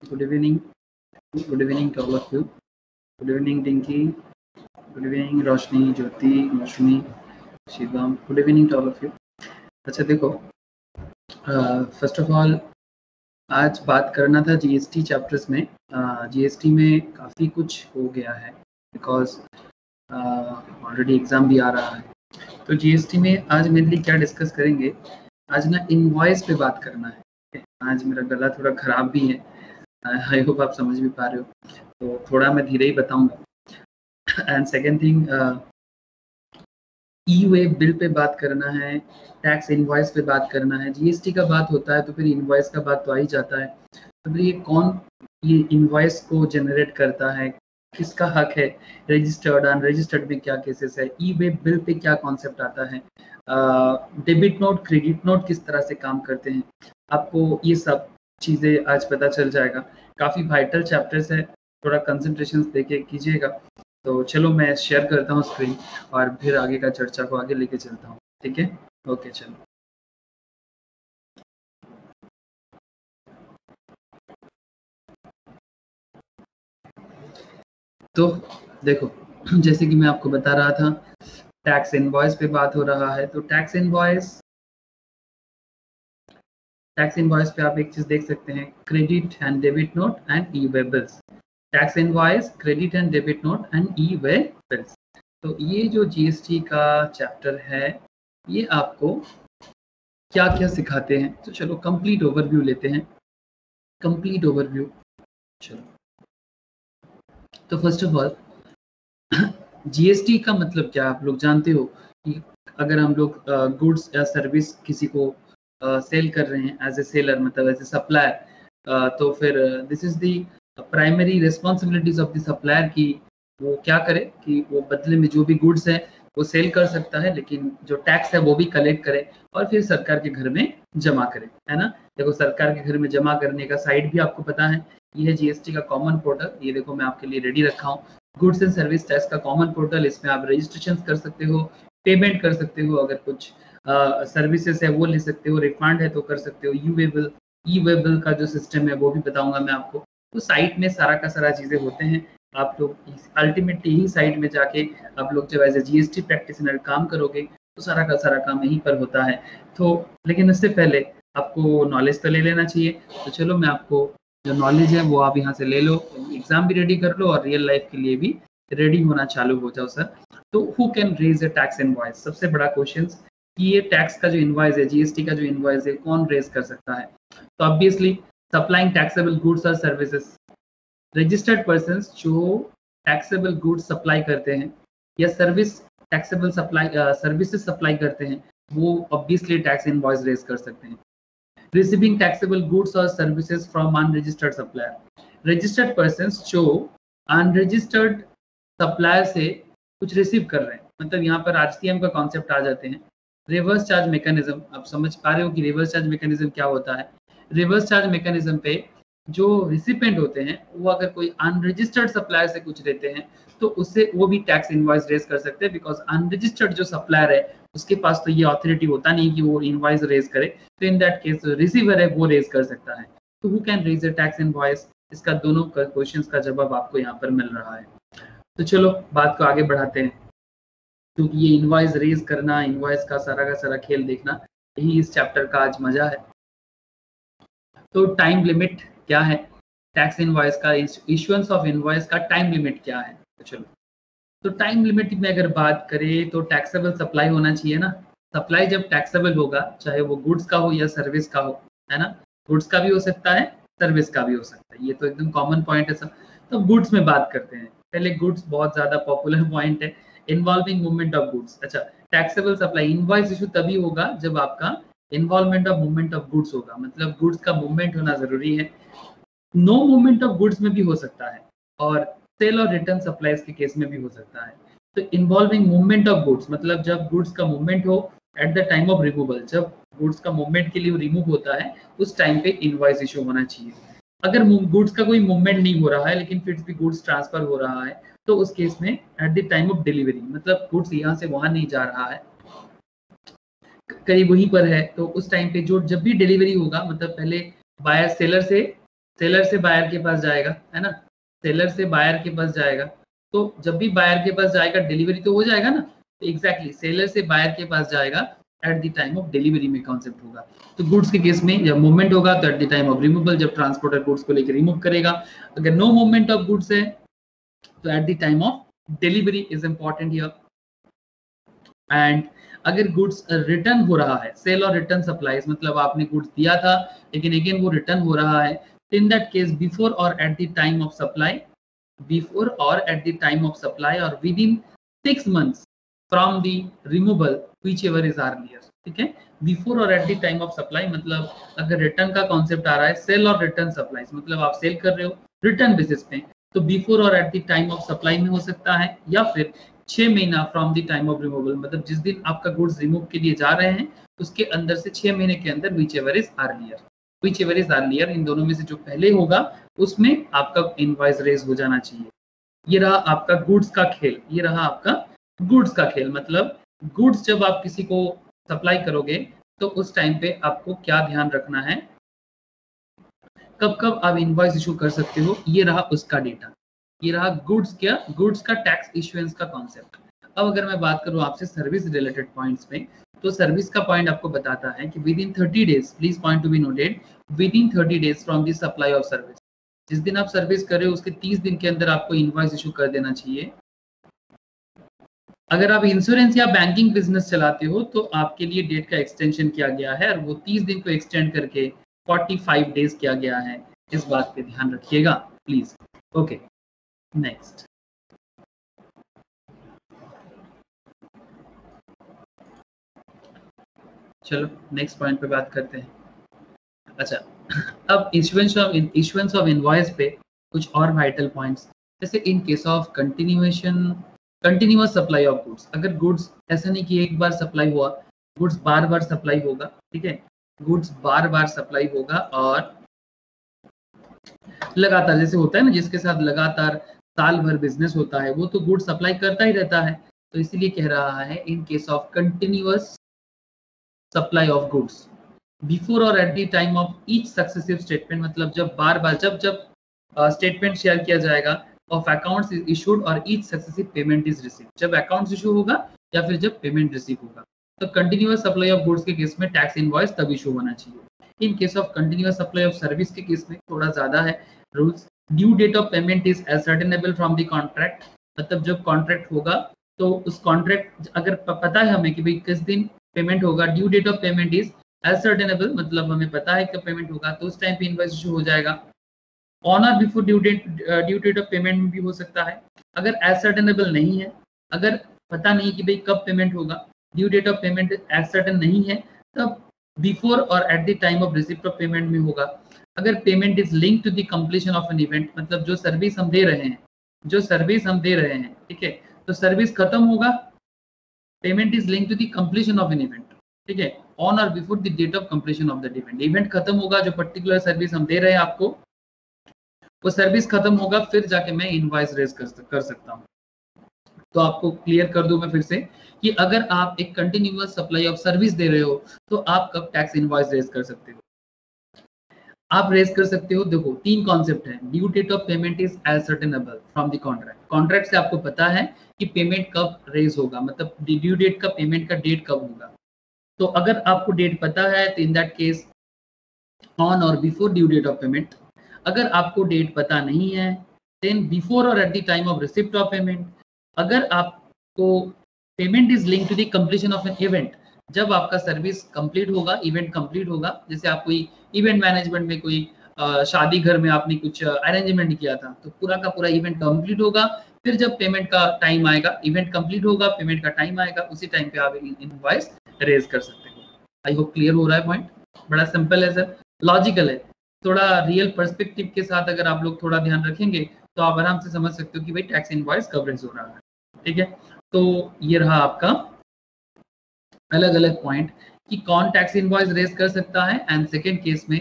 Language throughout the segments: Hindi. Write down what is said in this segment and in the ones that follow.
Good evening. Good evening to all of you. Good evening, Dinky. Good evening, Roshni, Jyoti, Mashmi, Shivam. Good evening to all of you. अच्छा देखो, फर्स्ट ऑफ ऑल आज बात करना था जीएसटी चैप्टर्स में. जीएसटी में काफ़ी कुछ हो गया है बिकॉज ऑलरेडी एग्ज़ाम भी आ रहा है. तो जीएसटी में आज मेनली क्या डिस्कस करेंगे, आज ना इनवॉइस पे बात करना है. आज मेरा गला थोड़ा ख़राब भी है, आई होप आप समझ भी पा रहे हो, तो थोड़ा मैं धीरे ही बताऊंगा. And second thing, E way bill pay बात करना है, टैक्स इनवॉइस पे बात करना है. जीएसटी का बात होता है तो फिर इनवॉइस का बात तो आ ही जाता है. तो फिर ये कौन ये इनवॉइस को जनरेट करता है, किसका हक है, रजिस्टर्ड अनरजिस्टर्ड में क्या केसेस है, ई वे बिल पे क्या कॉन्सेप्ट आता है, डेबिट नोट क्रेडिट नोट किस तरह से काम करते हैं, आपको ये सब चीज़ें आज पता चल जाएगा. काफ़ी वाइटल चैप्टर्स है, थोड़ा कंसंट्रेशन देके कीजिएगा. तो चलो मैं शेयर करता हूँ स्क्रीन और फिर आगे का चर्चा को आगे लेके चलता हूँ. ठीक है, ओके चलो. तो देखो, जैसे कि मैं आपको बता रहा था, टैक्स इनवॉइस पे बात हो रहा है. तो टैक्स इनवॉइस पे आप एक चीज देख सकते हैं, credit and debit note and E way bills. Tax invoice, credit and debit note and E way bills. तो ये जो जीएसटी का चैप्टर है, ये आपको क्या क्या सिखाते हैं. तो चलो कंप्लीट ओवरव्यू लेते हैं. Complete overview. चलो, तो फर्स्ट ऑफ ऑल जीएसटी का मतलब क्या आप लोग जानते हो कि अगर हम लोग गुड्स या सर्विस किसी को सेल कर रहे हैं एज ए सेलर, मतलब एज ए सप्लायर, तो फिर this is the primary responsibilities of the supplier कि वो क्या करे कि वो बदले में जो भी गुड्स है वो सेल कर सकता है, लेकिन जो टैक्स है वो भी कलेक्ट करे और फिर सरकार के घर में जमा करे, है ना. देखो, सरकार के घर में जमा करने का साइट भी आपको पता है, ये है जीएसटी का कॉमन पोर्टल. ये देखो मैं आपके लिए रेडी रखा हूँ, गुड्स एंड सर्विस टैक्स का कॉमन पोर्टल. इसमें आप रजिस्ट्रेशन कर सकते हो, पेमेंट कर सकते हो, अगर कुछ सर्विसेज है वो ले सकते हो, रिफंड है तो कर सकते हो, ई वे बिल का जो सिस्टम है वो भी बताऊंगा मैं आपको. तो साइट में सारा का सारा चीजें होते हैं. आप लोग अल्टीमेटली ही साइट में जाके आप लोग जब एज ए जीएसटी प्रैक्टिशनर काम करोगे तो सारा का सारा काम यहीं पर होता है. तो लेकिन उससे पहले आपको नॉलेज तो ले लेना चाहिए. तो चलो मैं आपको जो नॉलेज है वो आप यहाँ से ले लो, एग्जाम भी रेडी कर लो और रियल लाइफ के लिए भी रेडी होना चालू हो जाओ सर. तो who can raise a tax invoice, सबसे बड़ा क्वेश्चन कि ये टैक्स का जो इनवॉइस है, जीएसटी का जो इनवॉइस है, कौन रेज कर सकता है. तो ऑब्वियसली सप्लाइंग टैक्सेबल गुड्स और सर्विसेज, रजिस्टर्ड पर्संस जो टैक्सेबल गुड्स सप्लाई करते हैं या service taxable supply services supply करते हैं, वो ऑब्वियसली टैक्स इनवॉइस रेज कर सकते हैं. रिसीविंग टैक्सेबल गुड्स और services from unregistered supplier, registered persons जो अनरजिस्टर्ड सप्लायर से कुछ रिसीव कर रहे हैं, मतलब यहाँ पर आरसीएम का कॉन्सेप्ट आ जाते हैं. रिवर्स चार्ज मैकेनिज्म, आप समझ पा रहे हो कि रिवर्स चार्ज मैकेनिज्म क्या होता है. रिवर्स चार्ज मैकेनिज्म पे जो रिसिपेंट होते हैं वो अगर कोई अनरजिस्टर्ड सप्लायर से कुछ लेते हैं तो उससे वो भी टैक्स इनवॉइस रेज कर सकते हैं, बिकॉज अनरजिस्टर्ड जो सप्लायर है उसके पास तो ये अथॉरिटी होता नहीं कि वो इनवॉइस रेज करे. तो इन दैट केस रिसीवर है वो रेज कर सकता है. तो who can raise a tax invoice, इसका दोनों क्वेश्चंस का जवाब आपको यहाँ पर मिल रहा है. तो चलो बात को आगे बढ़ाते हैं, क्योंकि ये इनवॉइस रेज करना, इनवॉइस का सारा खेल देखना, यही इस चैप्टर का आज मजा है. तो टाइम लिमिट क्या है, टैक्स इनवॉइस का इश्यूएंस ऑफ इनवॉइस का टाइम लिमिट क्या है. तो चलो, तो टाइम लिमिट में अगर बात करें तो टैक्सेबल सप्लाई होना चाहिए ना. सप्लाई जब टैक्सेबल होगा, चाहे वो गुड्स का हो या सर्विस का हो, है ना. गुड्स का भी हो सकता है, सर्विस का भी हो सकता है, ये तो एकदम कॉमन पॉइंट है सब. तो गुड्स में बात करते हैं पहले. गुड्स बहुत ज्यादा पॉपुलर पॉइंट है, इन्वॉल्विंग मूवमेंट ऑफ गुड्स. अच्छा, टैक्सेबल सप्लाई इनवॉइस इशू तभी होगा जब आपका involvement of movement of goods होगा, मतलब गुड्स का मूवमेंट होना जरूरी है. नो मूवमेंट ऑफ गुड्स में भी हो सकता है और सेल और रिटर्न सप्लाईज के केस में भी हो सकता है. तो इन्वॉल्विंग मूवमेंट ऑफ गुड्स मतलब जब गुड्स का मूवमेंट हो eight the time of removal, जब गुड्स का मूवमेंट के लिए रिमूव होता है उस टाइम पे इनवॉइस इशू होना चाहिए. अगर गुड्स का कोई मूवमेंट नहीं हो रहा है लेकिन फिर भी गुड्स ट्रांसफर हो रहा है तो उस केस में eight the time of delivery, मतलब गुड्स यहाँ से वहां नहीं जा रहा है, कहीं वहीं पर है, तो उस टाइम पे जो जब भी डिलीवरी होगा, मतलब पहले बायर सेलर से सेलर से बायर के पास जाएगा, है ना, सेलर से बायर के पास जाएगा, तो जब भी बायर के पास जाएगा डिलीवरी तो हो जाएगा ना, तो एग्जैक्टली सेलर से बायर के पास जाएगा eight the time of delivery में कॉन्सेप्ट होगा। तो गुड्स के केस में जब मूवमेंट होगा तो eight the time of removal, जब ट्रांसपोर्टर गुड्स को लेकर रिमूव करेगा। अगर नो मूवमेंट ऑफ गुड्स है तो eight the time of delivery is important here. And अगर गुड्स रिटर्न हो रहा है, सेल और रिटर्न सप्लाईज, मतलब आपने गुड्स दिया था लेकिन अगेन वो रिटर्न हो रहा है, in that case before or at the time of supply, before or at the time of supply or within 6 months from the removal whichever is earlier, ठीक है। Before or at the time of supply मतलब अगर रिटर्न का कॉन्सेप्ट आ रहा है, सेल और रिटर्न सप्लाईज मतलब आप सेल कर रहे हो रिटर्न बेसिस पे, तो before or at the time of supply में हो सकता है, या फिर 6 महीना from the time of removal, मतलब जिस दिन आपका गुड्स रिमूव के लिए जा रहे हैं उसके अंदर से 6 महीने के अंदर whichever is earlier, whichever is earlier, इन दोनों में से जो पहले होगा उसमें आपका इनवॉइस रेज हो जाना चाहिए। ये रहा आपका गुड्स का खेल, ये रहा आपका गुड्स का खेल, मतलब गुड्स जब आप किसी को सप्लाई करोगे तो उस टाइम पे आपको क्या ध्यान रखना है, कब कब आप इनवॉइस इशू कर सकते हो, ये रहा उसका डेटा, ये रहा गुड्स का टैक्स इशुएंस का कॉन्सेप्ट। अब अगर मैं बात करूं आपसे सर्विस रिलेटेड पॉइंट्स में, तो सर्विस का पॉइंट आपको बताता है कि with in 30 days, please point to be noted, with in 30 days from the supply of service, जिस दिन आप सर्विस कर रहे हो उसके 30 दिन के अंदर आपको इनवॉइस इशू कर देना चाहिए। अगर आप इंश्योरेंस या बैंकिंग बिजनेस चलाते हो तो आपके लिए डेट का एक्सटेंशन किया गया है और वो 30 दिन को एक्सटेंड करके 45 डेज किया गया है, इस बात पे ध्यान रखिएगा प्लीज। ओके, नेक्स्ट चलो नेक्स्ट पॉइंट पे बात करते हैं। अच्छा, अब इशुएंस ऑफ इनवॉइस पे कुछ और वाइटल पॉइंट्स, जैसे इन case of continuous supply of goods, अगर गुड्स ऐसा नहीं कि एक बार सप्लाई हुआ, गुड्स बार बार सप्लाई होगा, ठीक है, गुड्स बार बार सप्लाई होगा और लगातार, जैसे होता है ना जिसके साथ लगातार साल भर बिजनेस होता है वो तो गुड्स सप्लाई करता ही रहता है, तो इसीलिए कह रहा है in case of continuous supply of goods before or at the time of each successive statement, मतलब जब बार बार जब स्टेटमेंट शेयर किया जाएगा of accounts is issued or each successive payment is receive, जब अकाउंट्स इशू होगा या फिर जब पेमेंट रिसीव होगा, तो कंटिन्यूअस सप्लाई ऑफ गुड्स के केस में टैक्स इनवॉइस तब इशू होना चाहिए। In case of continuous supply of service के केस में थोड़ा ज्यादा है rules. Due date of payment is ascertainable from the contract, मतलब जब कॉन्ट्रैक्ट होगा तो उस कॉन्ट्रैक्ट अगर पता है हमें कि भाई किस दिन पेमेंट होगा, due date of payment is ascertainable, मतलब हमें पता है कब पेमेंट होगा, तो उस टाइम पे इनवॉइस इशू हो जाएगा। On or before due date of payment भी हो सकता है। अगर असर्टेनेबल नहीं है, अगर पता नहीं कि भाई कब पेमेंट होगा, due date of payment ascertain नहीं है, तब before or at the time of receipt of payment में होगा। अगर payment is link to the completion of an event, मतलब जो सर्विस हम दे रहे हैं, ठीक है, तो सर्विस खत्म होगा, payment is link to the completion of an event, ठीक है, on or before the date of completion of that event, event खत्म होगा, जो पर्टिकुलर सर्विस हम दे रहे हैं आपको वो सर्विस खत्म होगा, फिर जाके मैं इनवॉइस रेज कर सकता हूँ। तो आपको क्लियर कर दूं मैं फिर से कि अगर आप एक कंटिन्यूअस सप्लाई ऑफ सर्विस दे रहे हो तो आप कब टैक्स इनवॉइस रेज कर सकते हो, आप रेज कर सकते हो। देखो 3 कॉन्सेप्ट है, due date of payment is ascertainable from the contract, contract से आपको पता है कि पेमेंट कब रेज होगा, मतलब ड्यू डेट का पेमेंट का डेट कब होगा, तो अगर आपको डेट पता है तो in that case on or before due date of payment. अगर आपको डेट पता नहीं है then before or at the time of receipt of payment. अगर आपको payment is link to the completion of an event, जब आपका सर्विस कंप्लीट होगा, इवेंट कंप्लीट होगा, जैसे आप कोई इवेंट मैनेजमेंट में कोई शादी घर में आपने कुछ अरेंजमेंट किया था तो पूरा का पूरा इवेंट कंप्लीट होगा, फिर जब पेमेंट का टाइम आएगा, इवेंट कंप्लीट होगा, पेमेंट का टाइम आएगा, उसी टाइम पे आप इनवॉइस रेज कर सकते हो। आई होप क्लियर हो रहा है पॉइंट, बड़ा सिंपल है सर, लॉजिकल है, थोड़ा रियल पर्सपेक्टिव के साथ अगर आप लोग थोड़ा ध्यान रखेंगे तो आप आराम से समझ सकते हो कि भाई टैक्स इनवॉइस कवरेज हो रहा है, ठीक है। तो ये रहा आपका अलग अलग पॉइंट कि कौन टैक्स इनवॉइस रेज कर सकता है, एंड सेकेंड केस में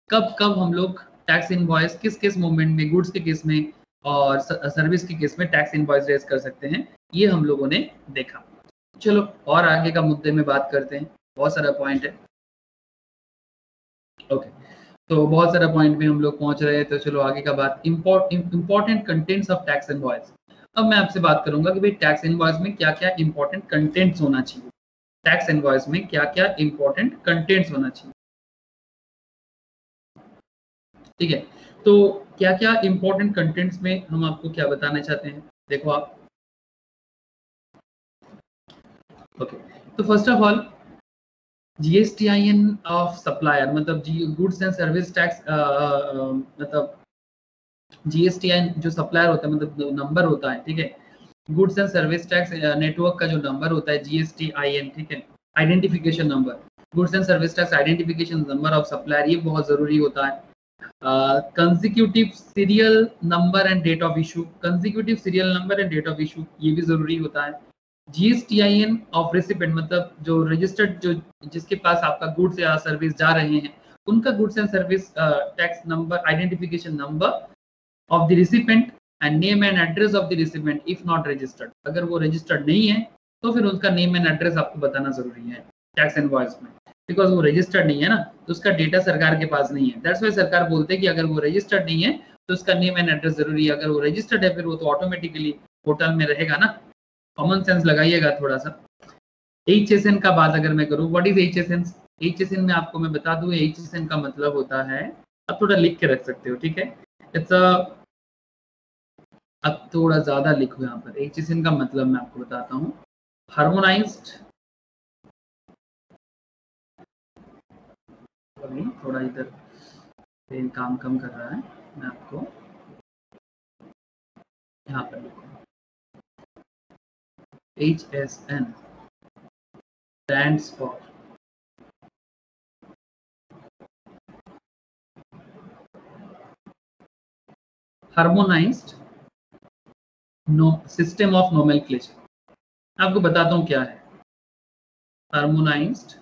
कब कब हम लोग टैक्स इनवॉइस किस किस मोमेंट में, गुड्स के केस में और सर्विस के केस में टैक्स इनवॉइस रेज कर सकते हैं, ये हम लोगों ने देखा। चलो और आगे का मुद्दे में बात करते हैं, बहुत सारा पॉइंट है। ओके, तो बहुत सारा पॉइंट में हम लोग पहुंच रहे हैं, तो चलो आगे का बात important contents of tax invoice. अब मैं आपसे बात करूंगा कि भाई टैक्स इनवॉइस में क्या क्या इंपॉर्टेंट कंटेंट्स होना चाहिए, टैक्स इनवॉइस में क्या क्या इंपॉर्टेंट कंटेंट्स होना चाहिए। ठीक है, तो क्या क्या इंपॉर्टेंट कंटेंट्स में हम आपको क्या बताना चाहते हैं, देखो आप। ओके, तो first of all GSTIN of supplier, मतलब G goods and service tax, मतलब जीएसटीआईएन जो सप्लायर होता है, मतलब नंबर होता है, ठीक है। Goods and service tax network का जो नंबर होता है जीएसटीआईएन, ठीक है, identification number, goods and service tax identification number of supplier, ये बहुत जरूरी होता है। Consecutive serial number and date of issue, consecutive serial number and date of issue ये भी जरूरी होता है। जीएसटीआईएन ऑफ रेसिपेंट, मतलब जो रजिस्टर्ड, जो जिसके पास आपका गुड्स या सर्विस जा रहे हैं, उनका goods and service tax number, identification number of the recipient and name and address of the recipient if not registered. अगर वो रजिस्टर्ड नहीं है तो फिर उसका नेम एंड एड्रेस आपको बताना जरूरी है टैक्स इनवॉइस में, बिकॉज वो रजिस्टर्ड नहीं है ना, तो उसका डेटा सरकार के पास नहीं है। दैट्स वाई सरकार बोलते हैं कि अगर वो रजिस्टर्ड नहीं है तो उसका नेम एंड एड्रेस जरूरी है। अगर वो रजिस्टर्ड है फिर वो तो ऑटोमेटिकली पोर्टल में रहेगा ना। कॉमन सेंस लगाइएगा थोड़ा सा। HSN का बात अगर मैं करूँ, व्हाट इज HSN? HSN में आपको मैं बता दूं, HSN का मतलब होता है, आप थोड़ा लिख के रख सकते हो, ठीक है। इट्स अ, अब थोड़ा ज्यादा लिखो यहाँ पर। HSN का मतलब मैं आपको बताता हूँ, हार्मोनाइज्ड, थोड़ा इधर पेन काम कम कर रहा है, मैं आपको यहाँ पर लिखूँ। HSN stands for harmonised system of nomenclature. आपको बताता हूँ क्या है हार्मोनाइज्ड,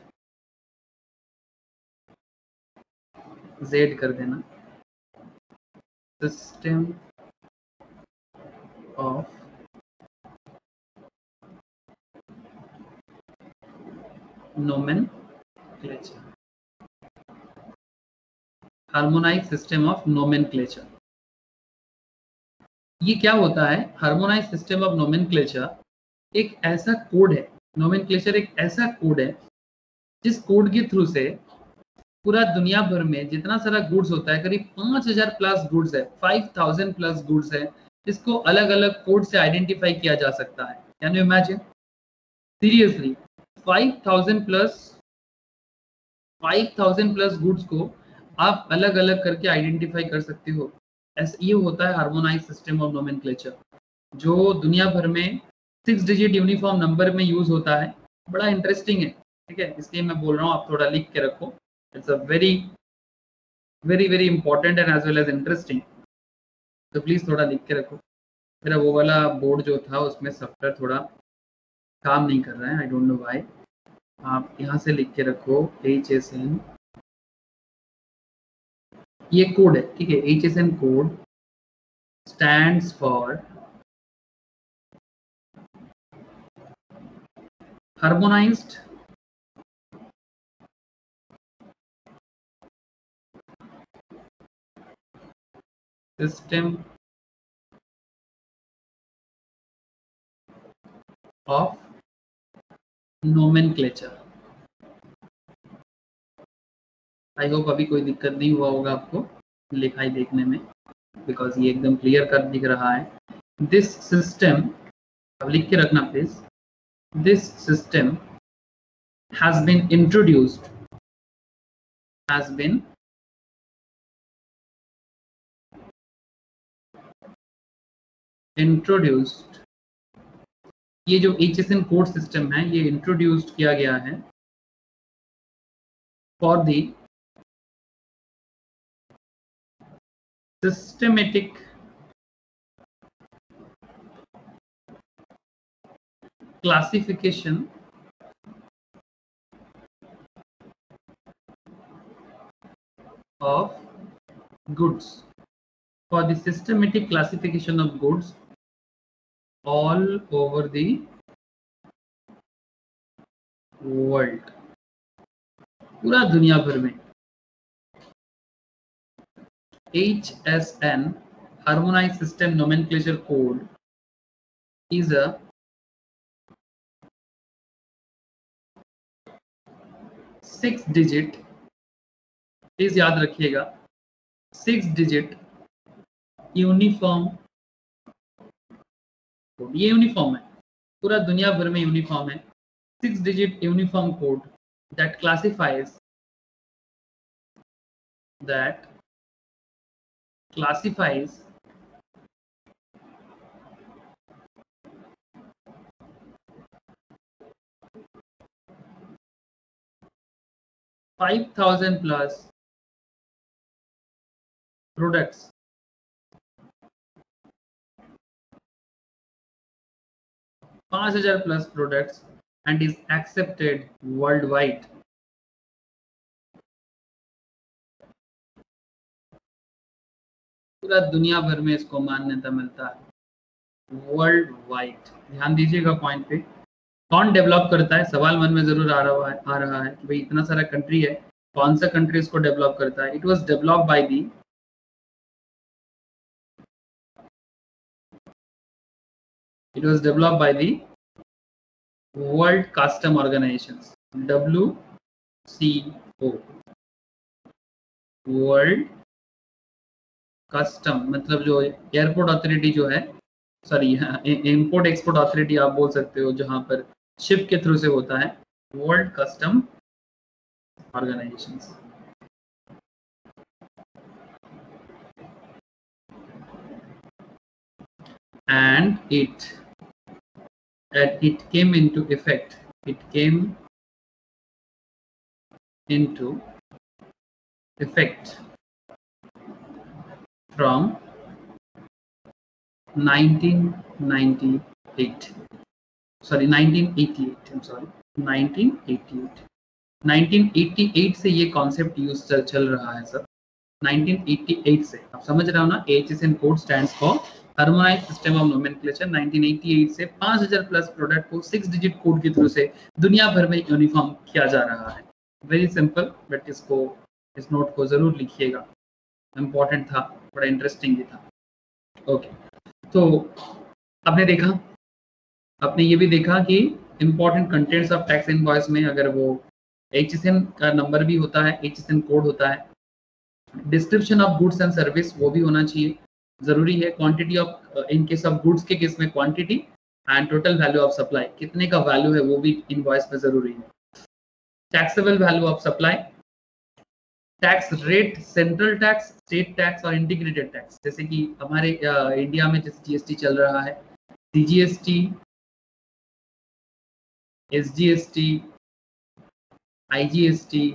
Z कर देना, system of nomenclature, harmonised system of nomenclature. ये क्या होता है? हार्मोनाइज्ड सिस्टम ऑफ नोमेनक्लेचर एक ऐसा कोड है, नोमेनक्लेचर एक ऐसा कोड है जिस कोड के थ्रू से पूरा दुनिया भर में जितना सारा गुड्स होता है, करीब 5000 प्लस गुड्स है, 5000 प्लस गुड्स है, इसको अलग अलग कोड से आइडेंटिफाई किया जा सकता है। Can you imagine? Seriously 5000 plus 5000 plus goods को आप अलग अलग करके आइडेंटिफाई कर सकते हो। ऐसा ये होता है हार्मोनाइज सिस्टम ऑफ नोमेनक्लेचर, जो दुनिया भर में 6 डिजिट यूनिफॉर्म नंबर में यूज होता है। बड़ा इंटरेस्टिंग है, ठीक है, इसलिए मैं बोल रहा हूँ आप थोड़ा लिख के रखो। It's a very very very important and as well as interesting, तो प्लीज थोड़ा लिख के रखो। मेरा वो वाला बोर्ड जो था उसमें सॉफ्टवेयर थोड़ा काम नहीं कर रहा है, आई डोंट नो व्हाई। आप यहाँ से लिख के रखो HSN, ये कोड है, ठीक है। HSN code stands for harmonised system of nomenclature. I hope अभी कोई दिक्कत नहीं हुआ होगा आपको लिखाई देखने में, बिकॉज ये एकदम क्लियर कर दिख रहा है। दिस सिस्टम, अब लिख के रखना please, this system has been introduced, has been introduced, ये जो HSN कोड सिस्टम है ये इंट्रोड्यूस्ड किया गया है for the systematic classification of goods, for the systematic classification of goods all over the world, पूरा दुनिया भर में। HSN, Harmonized System Nomenclature Code, is a 6-digit, please याद रखिएगा, 6-digit यूनिफॉर्म कोड। ये यूनिफॉर्म है, पूरा दुनिया भर में यूनिफॉर्म है। 6-digit uniform code that classifies 5,000 plus products, 5,000 plus products and is accepted worldwide. पूरा दुनिया भर में इसको मान्यता मिलता है, वर्ल्ड वाइड। ध्यान दीजिएगा पॉइंट पे, कौन डेवलप करता है, सवाल मन में जरूर आ रहा है कि भाई इतना सारा कंट्री है, कौन सा कंट्री इसको डेवलप करता है। It was developed by the world custom organization, WCO, world custom मतलब जो एयरपोर्ट अथॉरिटी जो है, सॉरी इंपोर्ट एक्सपोर्ट अथॉरिटी आप बोल सकते हो, जहां पर शिप के थ्रू से होता है, world custom organization. And it came into effect. It came into effect from 1998. Sorry, 1988. I'm sorry, 1988. 1988 से ये कॉन्सेप्ट यूज चल रहा है सर। 1988 से, आप समझ रहे हो ना। HSN code stands for harmonised system of nomenclature. 1988 से 5,000 प्लस प्रोडक्ट को 6-digit कोड के थ्रू से दुनिया भर में यूनिफॉर्म किया जा रहा है। वेरी सिंपल, बट इसको, इस नोट को जरूर लिखिएगा, इंपॉर्टेंट था, बड़ा इंटरेस्टिंग भी था। ओके, तो आपने देखा, आपने ये भी देखा कि important contents of tax invoice में अगर वो HSN का नंबर भी होता है, HSN कोड होता है, description of goods and service वो भी होना चाहिए, जरूरी है। Quantity of, in case of goods के केस में quantity, and total value of supply, कितने का वैल्यू है वो भी इनवॉइस में जरूरी है। Taxable value of supply, tax rate, central tax, state tax और इंटीग्रेटेड टैक्स। जैसे कि हमारे इंडिया में जैसे GST चल रहा है, CGST, SGST, IGST,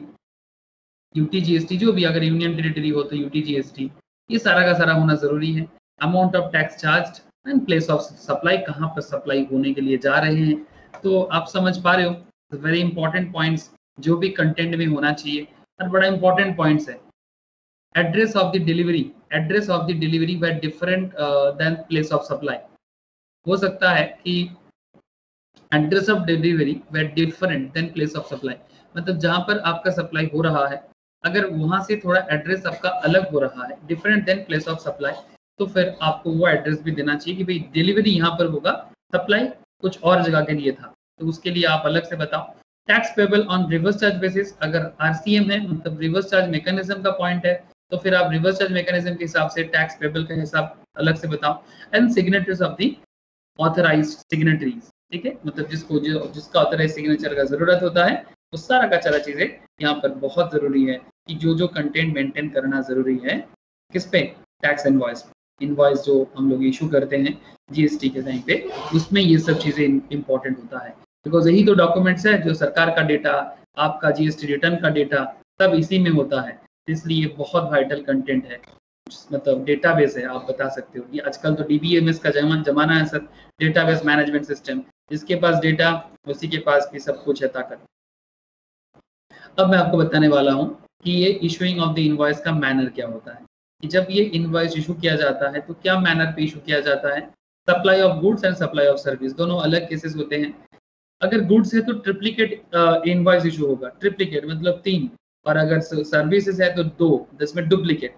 UTGST, जो भी अगर यूनियन टेरिटरी हो तो UTGST, ये सारा का सारा होना जरूरी है। Amount of tax charge and place of supply, कहाँ पर सप्लाई होने के लिए जा रहे हैं, तो आप समझ पा रहे हो। वेरी इंपॉर्टेंट पॉइंट्स जो भी कंटेंट में होना चाहिए, और बड़ा इंपॉर्टेंट पॉइंट्स है। Address of the delivery, address of the delivery where different than place of supply. हो सकता है कि address of delivery where different than place of supply, मतलब जहां पर आपका सप्लाई हो रहा है, अगर वहां से थोड़ा एड्रेस आपका अलग हो रहा है, different than place of supply, तो फिर आपको वो एड्रेस भी देना चाहिए कि भाई डिलीवरी यहाँ पर होगा, सप्लाई कुछ और जगह के लिए था, तो उसके लिए आप अलग से बताओ। Tax payable on reverse charge basis, अगर RCM है मतलब रिवर्स चार्ज मैकेनिज्म का पॉइंट है, तो फिर आप रिवर्स चार्ज मैकेनिज्म के हिसाब से टैक्स पेबल का हिसाब अलग से बताओ। And signatures of the authorised signatories, ठीक है, मतलब जिसका ऑथराइज सिग्नेचर का जरूरत होता है, वो सारा का सारा चीजें यहाँ पर बहुत जरूरी है कि जो कंटेंट मेंटेन करना जरूरी है, किस पे, टैक्स इनवॉइस। इनवॉइस जो हम लोग इशू करते हैं GST के टाइम पे, उसमें ये सब चीजें इंपॉर्टेंट होता है, बिकॉज यही तो डॉक्यूमेंट्स है जो सरकार का डेटा, आपका GST रिटर्न का डेटा, सब इसी में होता है। इसलिए बहुत वाइटल कंटेंट है, मतलब डेटाबेस है, आप बता सकते हो। ये आजकल तो DBMS का जमाना है सर, डेटाबेस मैनेजमेंट सिस्टम, जिसके पास डेटा उसी के पास भी सब कुछ है ताकत। अब मैं आपको बताने वाला हूँ कि ये इशूइंग ऑफ द इनवॉइस का मैनर क्या होता है, कि जब ये इनवॉइस इशू किया जाता है तो क्या मैनर पे इशू किया जाता है। Supply of goods and supply of service, दोनों अलग केसेस होते हैं। अगर गुड्स है तो ट्रिप्लीकेट इनवॉइस इशू होगा, ट्रिप्लीकेट मतलब 3, और अगर सर्विसेज है तो 2, जिसमें डुप्लीकेट।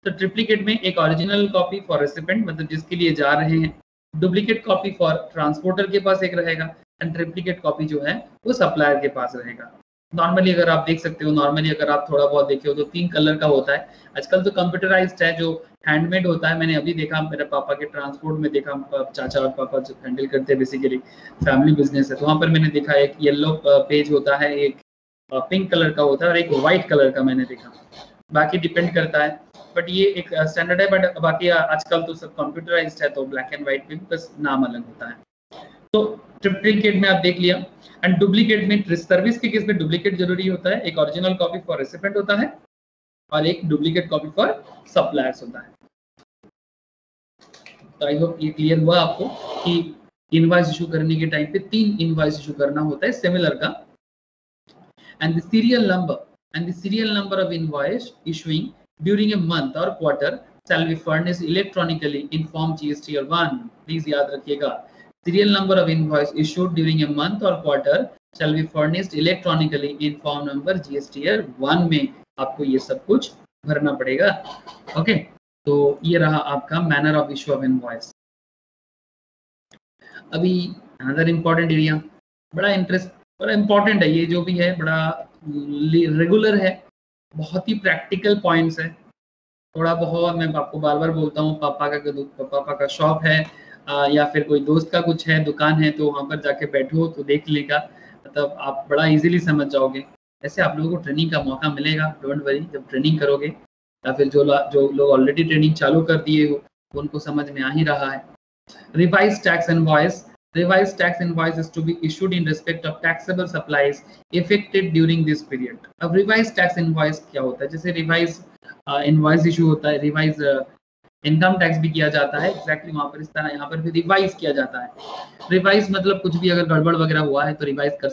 तो ट्रिप्लिकेट में एक ओरिजिनल कॉपी फॉर रेसिपेंट मतलब जिसके लिए जा रहे हैं, डुप्लीकेट कॉपी फॉर ट्रांसपोर्टर के पास एक रहेगा, एंड ट्रिप्लिकेट कॉपी जो है वो सप्लायर के पास रहेगा। नॉर्मली अगर आप देख सकते हो, नॉर्मली अगर आप थोड़ा बहुत देखे हो तो 3 कलर का होता है। आजकल तो कंप्यूटराइज्ड है, जो हैंडमेड होता है। मैंने अभी देखा, मेरे पापा के ट्रांसपोर्ट में देखा, चाचा और पापा जो हैंडल करते हैं बेसिकली फैमिली बिजनेस है, तो वहाँ पर मैंने देखा एक येलो पेज होता है, एक पिंक कलर का होता है और एक व्हाइट कलर का मैंने देखा। बाकी डिपेंड करता है, बट ये एक स्टैंडर्ड है। बट बाकी आजकल तो सब कंप्यूटराइज्ड है, तो ब्लैक एंड व्हाइट में बस नाम अलग होता है। तो ट्रिप्लिकेट में आप देख लिया। एंड डुप्लीकेट में सर्विस के केस में डुप्लीकेट जरूरी होता है, एक ओरिजिनल कॉपी फॉर रेसिपेंट होता है और एक डुप्लीकेट कॉपी फॉर सप्लायर्स होता है। तो आई होप ये क्लियर हुआ आपको कि इनवॉइस इशू करने के टाइम पे 3 इनवॉइस इशू करना होता है सिमिलर का, and the serial number of invoice issuing during a month or quarter shall be furnished electronically in form GSTR1। Please याद रखिएगा, serial number of invoice issued during a month or quarter shall be furnished electronically in form number GSTR1 में आपको ये सब कुछ भरना पड़ेगा। ओके, तो ये रहा आपका manner of issue of invoice. अभी अनदर इम्पोर्टेंट एरिया, बड़ा इम्पोर्टेंट है ये जो भी है, बड़ा रेगुलर है, बहुत ही प्रैक्टिकल पॉइंट्स है। थोड़ा बहुत मैं आपको बार बार बोलता हूँ, पापा का शॉप है या फिर कोई दोस्त का कुछ है, दुकान है, तो वहाँ पर जाके बैठो तो देख लेगा, मतलब आप बड़ा इजीली समझ जाओगे। ऐसे आप लोगों को ट्रेनिंग का मौका मिलेगा, डोंट वरी, जब ट्रेनिंग करोगे या फिर जो लोग ऑलरेडी ट्रेनिंग चालू कर दिए हो उनको समझ में आ ही रहा है। Revise tax invoice, revised tax invoice is to be issued in respect of taxable supplies effected during this period। अब revised tax invoice क्या होता है? जैसे रिवाइज इनवॉइस इशू होता है, रिवाइज इनकम टैक्स भी किया जाता है एग्जैक्टली वहां पर, इस तरह यहाँ पर भी रिवाइज किया जाता है। रिवाइज मतलब कुछ भी अगर गड़बड़ वगैरह हुआ है तो रिवाइज कर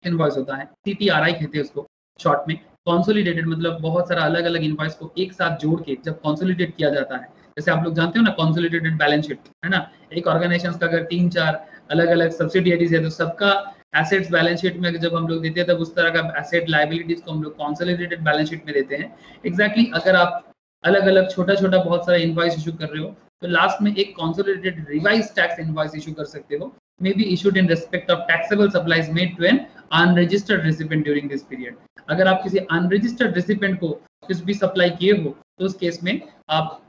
इनवॉइस होता है, CTRI कहते हैं उसको शॉर्ट में। कंसोलिडेटेड मतलब बहुत सारा अलग अलग इनवॉइस को एक साथ जोड़ के जब कंसोलिडेट किया जाता है, जैसे आप लोग जानते हो ना कंसोलिडेटेड बैलेंस शीट है ना, एक ऑर्गेनाइजेशन का अगर 3-4 अलग अलग सब्सिडियरीज है तो सबका एसेट्स बैलेंस शीट में जब हम लोग देते हैं तब उस तरह का एसेट लायबिलिटीज को हम लोग कंसोलिडेटेड बैलेंस शीट में देते हैं। एग्जैक्टली अगर आप अलग अलग छोटा छोटा बहुत सारा इनवॉइस इशू कर रहे हो तो लास्ट में एक consolidated revise tax invoice issue कर सकते हो, may be issued in respect of taxable supplies made to an unregistered recipient during this period। अगर आप किसी अनरजिस्टर्ड रेसिपेंट को कुछ भी सप्लाई किए हो तो उस केस में आप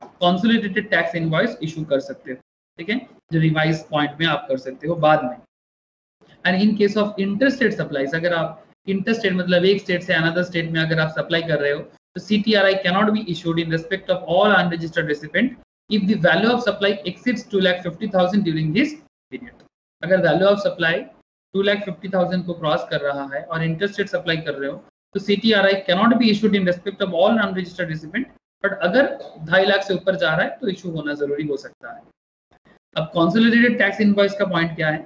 कंसोलिडेटेड टैक्स इनवॉइस इशू कर सकते हो, ठीक है, जो रिवाइज पॉइंट में आप कर सकते हो बाद में। And in case of interstate supplies, अगर आप इंटरस्टेट मतलब एक स्टेट से अनदर स्टेट में अगर आप सप्लाई कर रहे हो तो CTRI cannot be issued in respect of all unregistered recipient if the value of supply exceeds 2,50,000 during this period। अगर वैल्यू ऑफ सप्लाई 2,50,000 को क्रॉस कर रहा है और इंटरस्टेट सप्लाई कर रहे हो तो CTRI cannot be issued in respect of all unregistered recipient, but अगर 2.5 लाख से ऊपर जा रहा है तो इशू होना जरूरी हो सकता है। अब कंसोलिडेटेड टैक्स इनवॉइस का पॉइंट क्या है?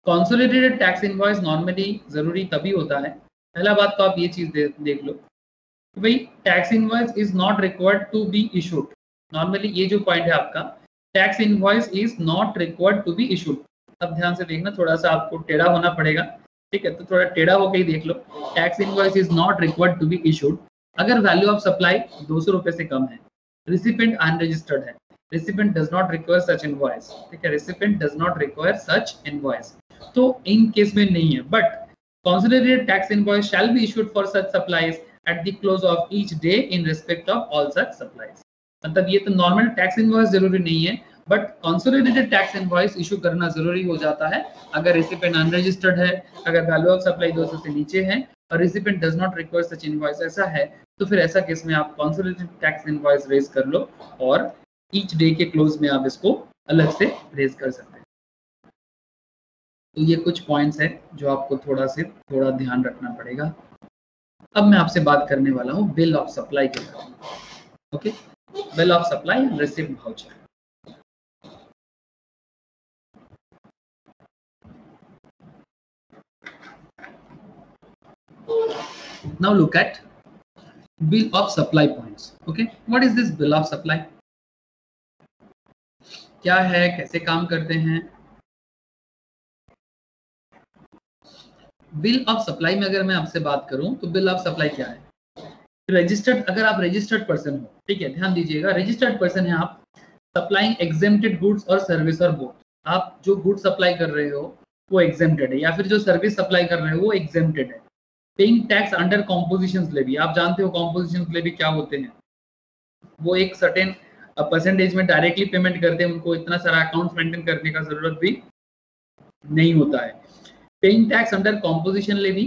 कंसोलिडेटेड टैक्स इनवॉइस नॉर्मली जरूरी तभी होता है, पहला बात तो आप ये चीज देख लो कि भाई tax invoice is not required to be issued. Normally ये जो पॉइंट है आपका, tax invoice is not required to be issued. अब ध्यान से देखना, थोड़ा सा आपको टेढ़ा होना पड़ेगा, ठीक है, तो थोड़ा टेढ़ा होकर ही देख लो। Tax invoice is not required to be issued अगर वैल्यू ऑफ सप्लाई 200 रुपए से कम है, रिसिपेंट अनरजिस्टर्ड है, recipient does not require such invoice, ठीक है, recipient does not require such invoice, तो इन केस में नहीं है। But consolidated tax invoice shall be issued for such supplies at the close of each day in respect of all such supplies। मतलब ये तो नॉर्मल टैक्स इनवॉइस जरूरी नहीं है, but consolidated tax invoice issue करना जरूरी हो जाता है अगर रिसिपेंट अनरजिस्टर्ड है, अगर वैल्यू ऑफ सप्लाई 200 से नीचे है और recipient does not require such invoice ऐसा है, तो फिर ऐसा केस में आप कंसोलिडेटेड टैक्स इनवॉइस रेज कर लो और ईच डे के क्लोज में आप इसको अलग से रेज कर सकते हैं। तो ये कुछ पॉइंट्स है जो आपको थोड़ा ध्यान रखना पड़ेगा। अब मैं आपसे बात करने वाला हूँ बिल ऑफ सप्लाई के बारे में। Okay, bill of supply and receipt voucher. Now look at bill of supply points। Okay, what is this bill of supply? क्या है, कैसे काम करते हैं। बिल ऑफ सप्लाई में अगर मैं आपसे बात करूं तो बिल ऑफ सप्लाई क्या है? रजिस्टर्ड, अगर आप रजिस्टर्ड पर्सन हो, ठीक है, ध्यान दीजिएगा, रजिस्टर्ड पर्सन है आप, supplying exempted goods or service or both. आप जो गुड सप्लाई कर रहे हो वो एग्जेम्प्टेड है, या फिर जो सर्विस सप्लाई कर रहे हो वो एग्जेम्प्टेड है। Paying tax under composition levy, आप जानते हो कॉम्पोजिशन लेवी क्या होते हैं, वो एक सर्टेन परसेंटेज में डायरेक्टली पेमेंट करते हैं, उनको इतना सारा अकाउंट मेंटेन करने का जरूरत भी नहीं होता है। Paying tax under composition levy,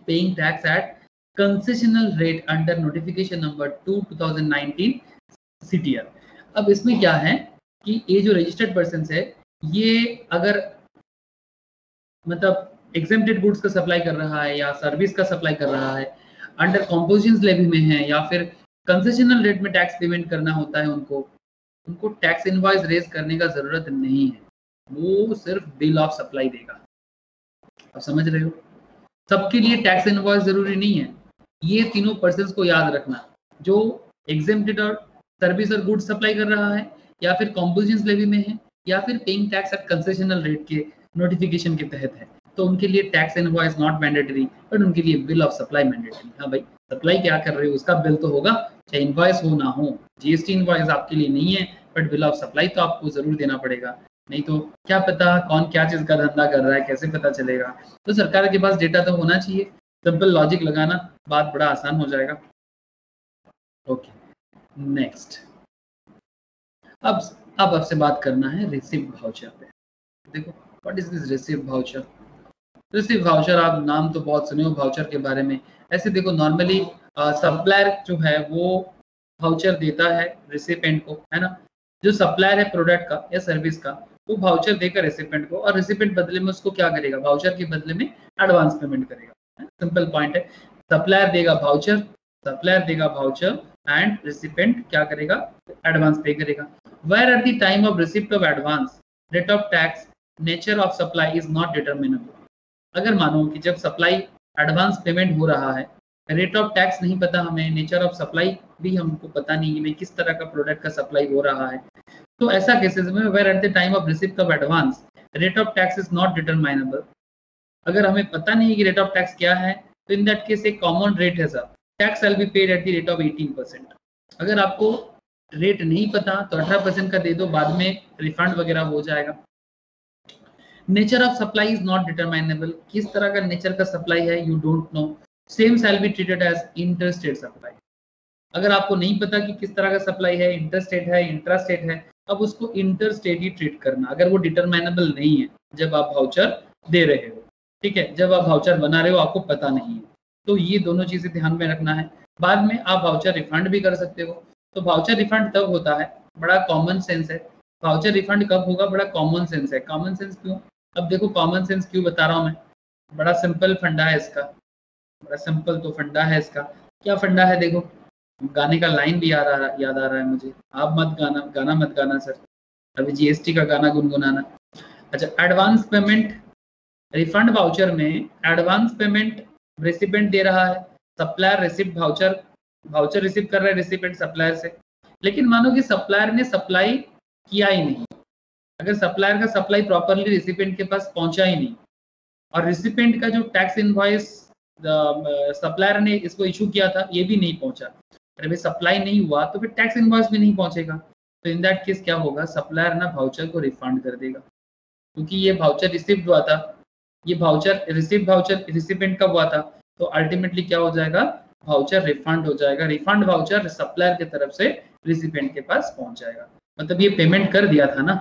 paying tax at concessional rate under notification number 2 2019 CTR। अब इसमें क्या है कि ये जो रजिस्टर्ड पर्सन है, ये अगर मतलब एग्जेम्प्टेड गुड्स का सप्लाई कर रहा है या सर्विस का सप्लाई कर रहा है, अंडर कॉम्पोजिशन लेवी में है, या फिर कंसेशनल रेट में टैक्स पेमेंट करना होता है उनको टैक्स इनवॉइस रेज करने का जरूरत नहीं है, वो सिर्फ बिल ऑफ सप्लाई देगा। आप समझ रहे हो, सबके लिए टैक्स इनवॉइस जरूरी नहीं है। ये तीनों पर्सन्स को याद रखना, जो एग्जेम्प्टेड और सर्विस और गुड्स सप्लाई कर रहा है, या फिर कॉम्पोजिशन लेवी में है, या फिर paying tax at concessional rate के नोटिफिकेशन के तहत है, तो उनके लिए tax invoice not mandatory, but उनके लिए बिल ऑफ सप्लाई मैंडेटरी। हाँ भाई, सप्लाई क्या कर रहे हो उसका बिल तो होगा, चाहे इनवॉइस हो ना हो। जीएसटी इनवॉइस आपके लिए नहीं है, बट बिल ऑफ सप्लाई तो आपको जरूर देना पड़ेगा, नहीं तो क्या पता कौन क्या चीज का धंधा कर रहा है, कैसे पता चलेगा। तो सरकार के पास डेटा तो होना चाहिए, सिंपल लॉजिक लगाना, बात बड़ा आसान हो जाएगा। ओके, नेक्स्ट, अब आपसे बात करना है रिसिप्ट वाउचर पे। देखो, what is this receipt voucher? Receipt voucher, आप नाम तो बहुत सुने हो वाउचर के बारे में। ऐसे देखो, नॉर्मली सप्लायर जो है वो वाउचर देता है रिसिपेंट को, है ना। जो सप्लायर है प्रोडक्ट का या सर्विस का, वो वाउचर देगा रिसिपेंट को, और रिसिपेंट बदले में उसको क्या करेगा, वाउचर के बदले में एडवांस पेमेंट करेगा। सिंपल पॉइंट है, सप्लायर देगा वाउचर एंड रिसिपेंट क्या करेगा, एडवांस पे करेगा। Where at the time of receipt of advance, rate of tax, nature of supply is not determinable. अगर मानो कि जब सप्लाई एडवांस पेमेंट हो रहा है, रेट ऑफ टैक्स नहीं पता हमें, नेचर ऑफ सप्लाई भी हमको पता नहीं है किस तरह का प्रोडक्ट का सप्लाई हो रहा है, तो ऐसा केसेस में where at the time of receipt of advance rate of tax is not determinable, अगर हमें पता नहीं है कि रेट ऑफ टैक्स क्या है, तो इन दैट केस एक कॉमन रेट है sir, tax will be paid at the rate of 18%। अगर आपको रेट नहीं पता तो 18% का दे दो, बाद में रिफंड वगैरह हो जाएगा। Nature of supply is not determinable, किस तरह का नेचर का सप्लाई है you don't know, same shall be treated as interstate supply. अगर आपको नहीं पता कि किस तरह का सप्लाई है, इंटरस्टेट है, इंट्रास्टेट है, अब उसको इंटरस्टेट ही ट्रीट करना, अगर वो डिटरमाइनेबल नहीं है जब आप वाउचर दे रहे हो, ठीक है, जब आप वाउचर बना रहे हो आपको पता नहीं है, तो ये दोनों चीजें ध्यान में रखना है। बाद में आप वाउचर रिफंड भी कर सकते हो, तो वाउचर रिफंड तब होता है, बड़ा कॉमन सेंस है, वाउचर रिफंड कब होगा, बड़ा कॉमन सेंस है। कॉमन सेंस क्यों? अब देखो कॉमन सेंस क्यों बता रहा हूँ मैं, बड़ा सिंपल फंडा है इसका, बड़ा सिंपल तो फंडा है इसका। क्या फंडा है? देखो, गाने का लाइन भी याद आ रहा है मुझे, आप मत गाना मत गाना सर, अभी जीएसटी का गाना गुनगुनाना। अच्छा, एडवांस पेमेंट, रिफंड वाउचर में एडवांस पेमेंट रेसिपेंट दे रहा है, सप्लायर रिसिप्ट वाउचर रिसीव कर रहा है रेसिपेंट सप्लायर से, लेकिन मानो कि सप्लायर ने सप्लाई किया ही नहीं, अगर सप्लायर का सप्लाई प्रॉपरली रेसिपेंट के पास पहुंचा ही नहीं, और रेसिपेंट का जो टैक्स इनवॉइस सप्लायर ने इसको इशू किया था ये भी नहीं पहुंचा, अगर सप्लाई नहीं हुआ तो फिर टैक्स इनवॉइस भी नहीं पहुंचेगा, तो इन दैट केस क्या होगा, सप्लायर ना वाउचर को रिफंड कर देगा, क्योंकि ये वाउचर रिसिप्ट हुआ था, ये वाउचर रिसिप्ट वाउचर रिसिपेंट का हुआ था, तो अल्टीमेटली क्या हो जाएगा, वाउचर रिफंड हो जाएगा, रिफंड वाउचर सप्लायर की तरफ से रिसिपेंट के पास पहुंच जाएगा, मतलब ये पेमेंट कर दिया था ना,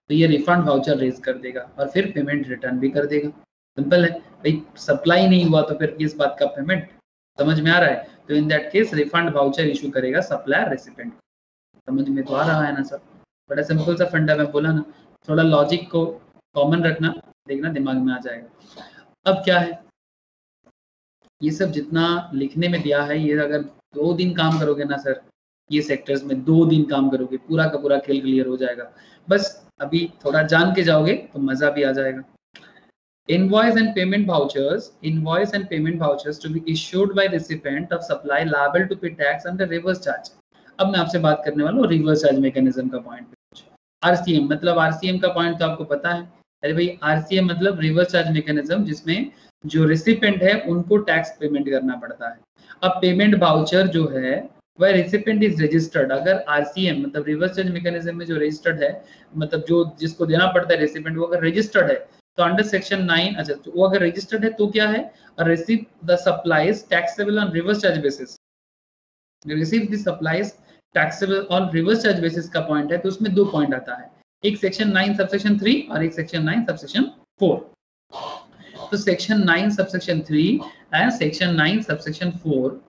तो ये रिफंड वाउचर रेज कर देगा और फिर पेमेंट रिटर्न भी कर देगा। सिंपल है भाई, सप्लाई नहीं हुआ तो फिर किस बात का पेमेंट, समझ में आ रहा है? तो in that case refund voucher issue करेगा सप्लायर रेसिपेंट। समझ में तो आ रहा है ना सर? बड़ा सिंपल सा फंडा, मैं बोला ना, थोड़ा लॉजिक को कॉमन रखना, देखना दिमाग में आ जाएगा। अब क्या है, ये सब जितना लिखने में दिया है, ये अगर 2 दिन काम करोगे ना सर, ये सेक्टर्स में 2 दिन काम करोगे, पूरा का पूरा खेल क्लियर हो जाएगा। बस अभी थोड़ा जान के जाओगे तो मजा भी आ जाएगा। Invoice and payment vouchers to be issued by recipient of supply liable to pay tax under reverse charge. अब मैं आपसे बात करने वाला हूँ रिवर्स चार्ज मैकेनिज्म का पॉइंट पे। आरसीएम मतलब आरसीएम का पॉइंट तो आपको पता है, अरे भाई आरसीएम मतलब रिवर्स चार्ज मैकेनिज्म, जिसमें जो रेसिपिएंट है उनको टैक्स पेमेंट करना पड़ता है। अब पेमेंट वाउचर जो है वह रेसिपिएंट इज रजिस्टर्ड, अगर आरसीएम मतलब रिवर्स चार्ज मैकेनिज्म में जो रजिस्टर्ड है, मतलब जो जिसको देना पड़ता है रेसिपिएंट, वो अगर रजिस्टर्ड है तो अंडर सेक्शन 9, अच्छा तो वो अगर रजिस्टर्ड है तो क्या है, receive the supplies taxable on reverse charge basis, receive the supplies taxable on reverse charge basis का पॉइंट है, तो उसमें दो पॉइंट आता है, एक सेक्शन 9 सबसेक्शन 3 और एक सेक्शन 9 सबसेक्शन 4। तो section 9 subsection 3 and section 9 subsection 4,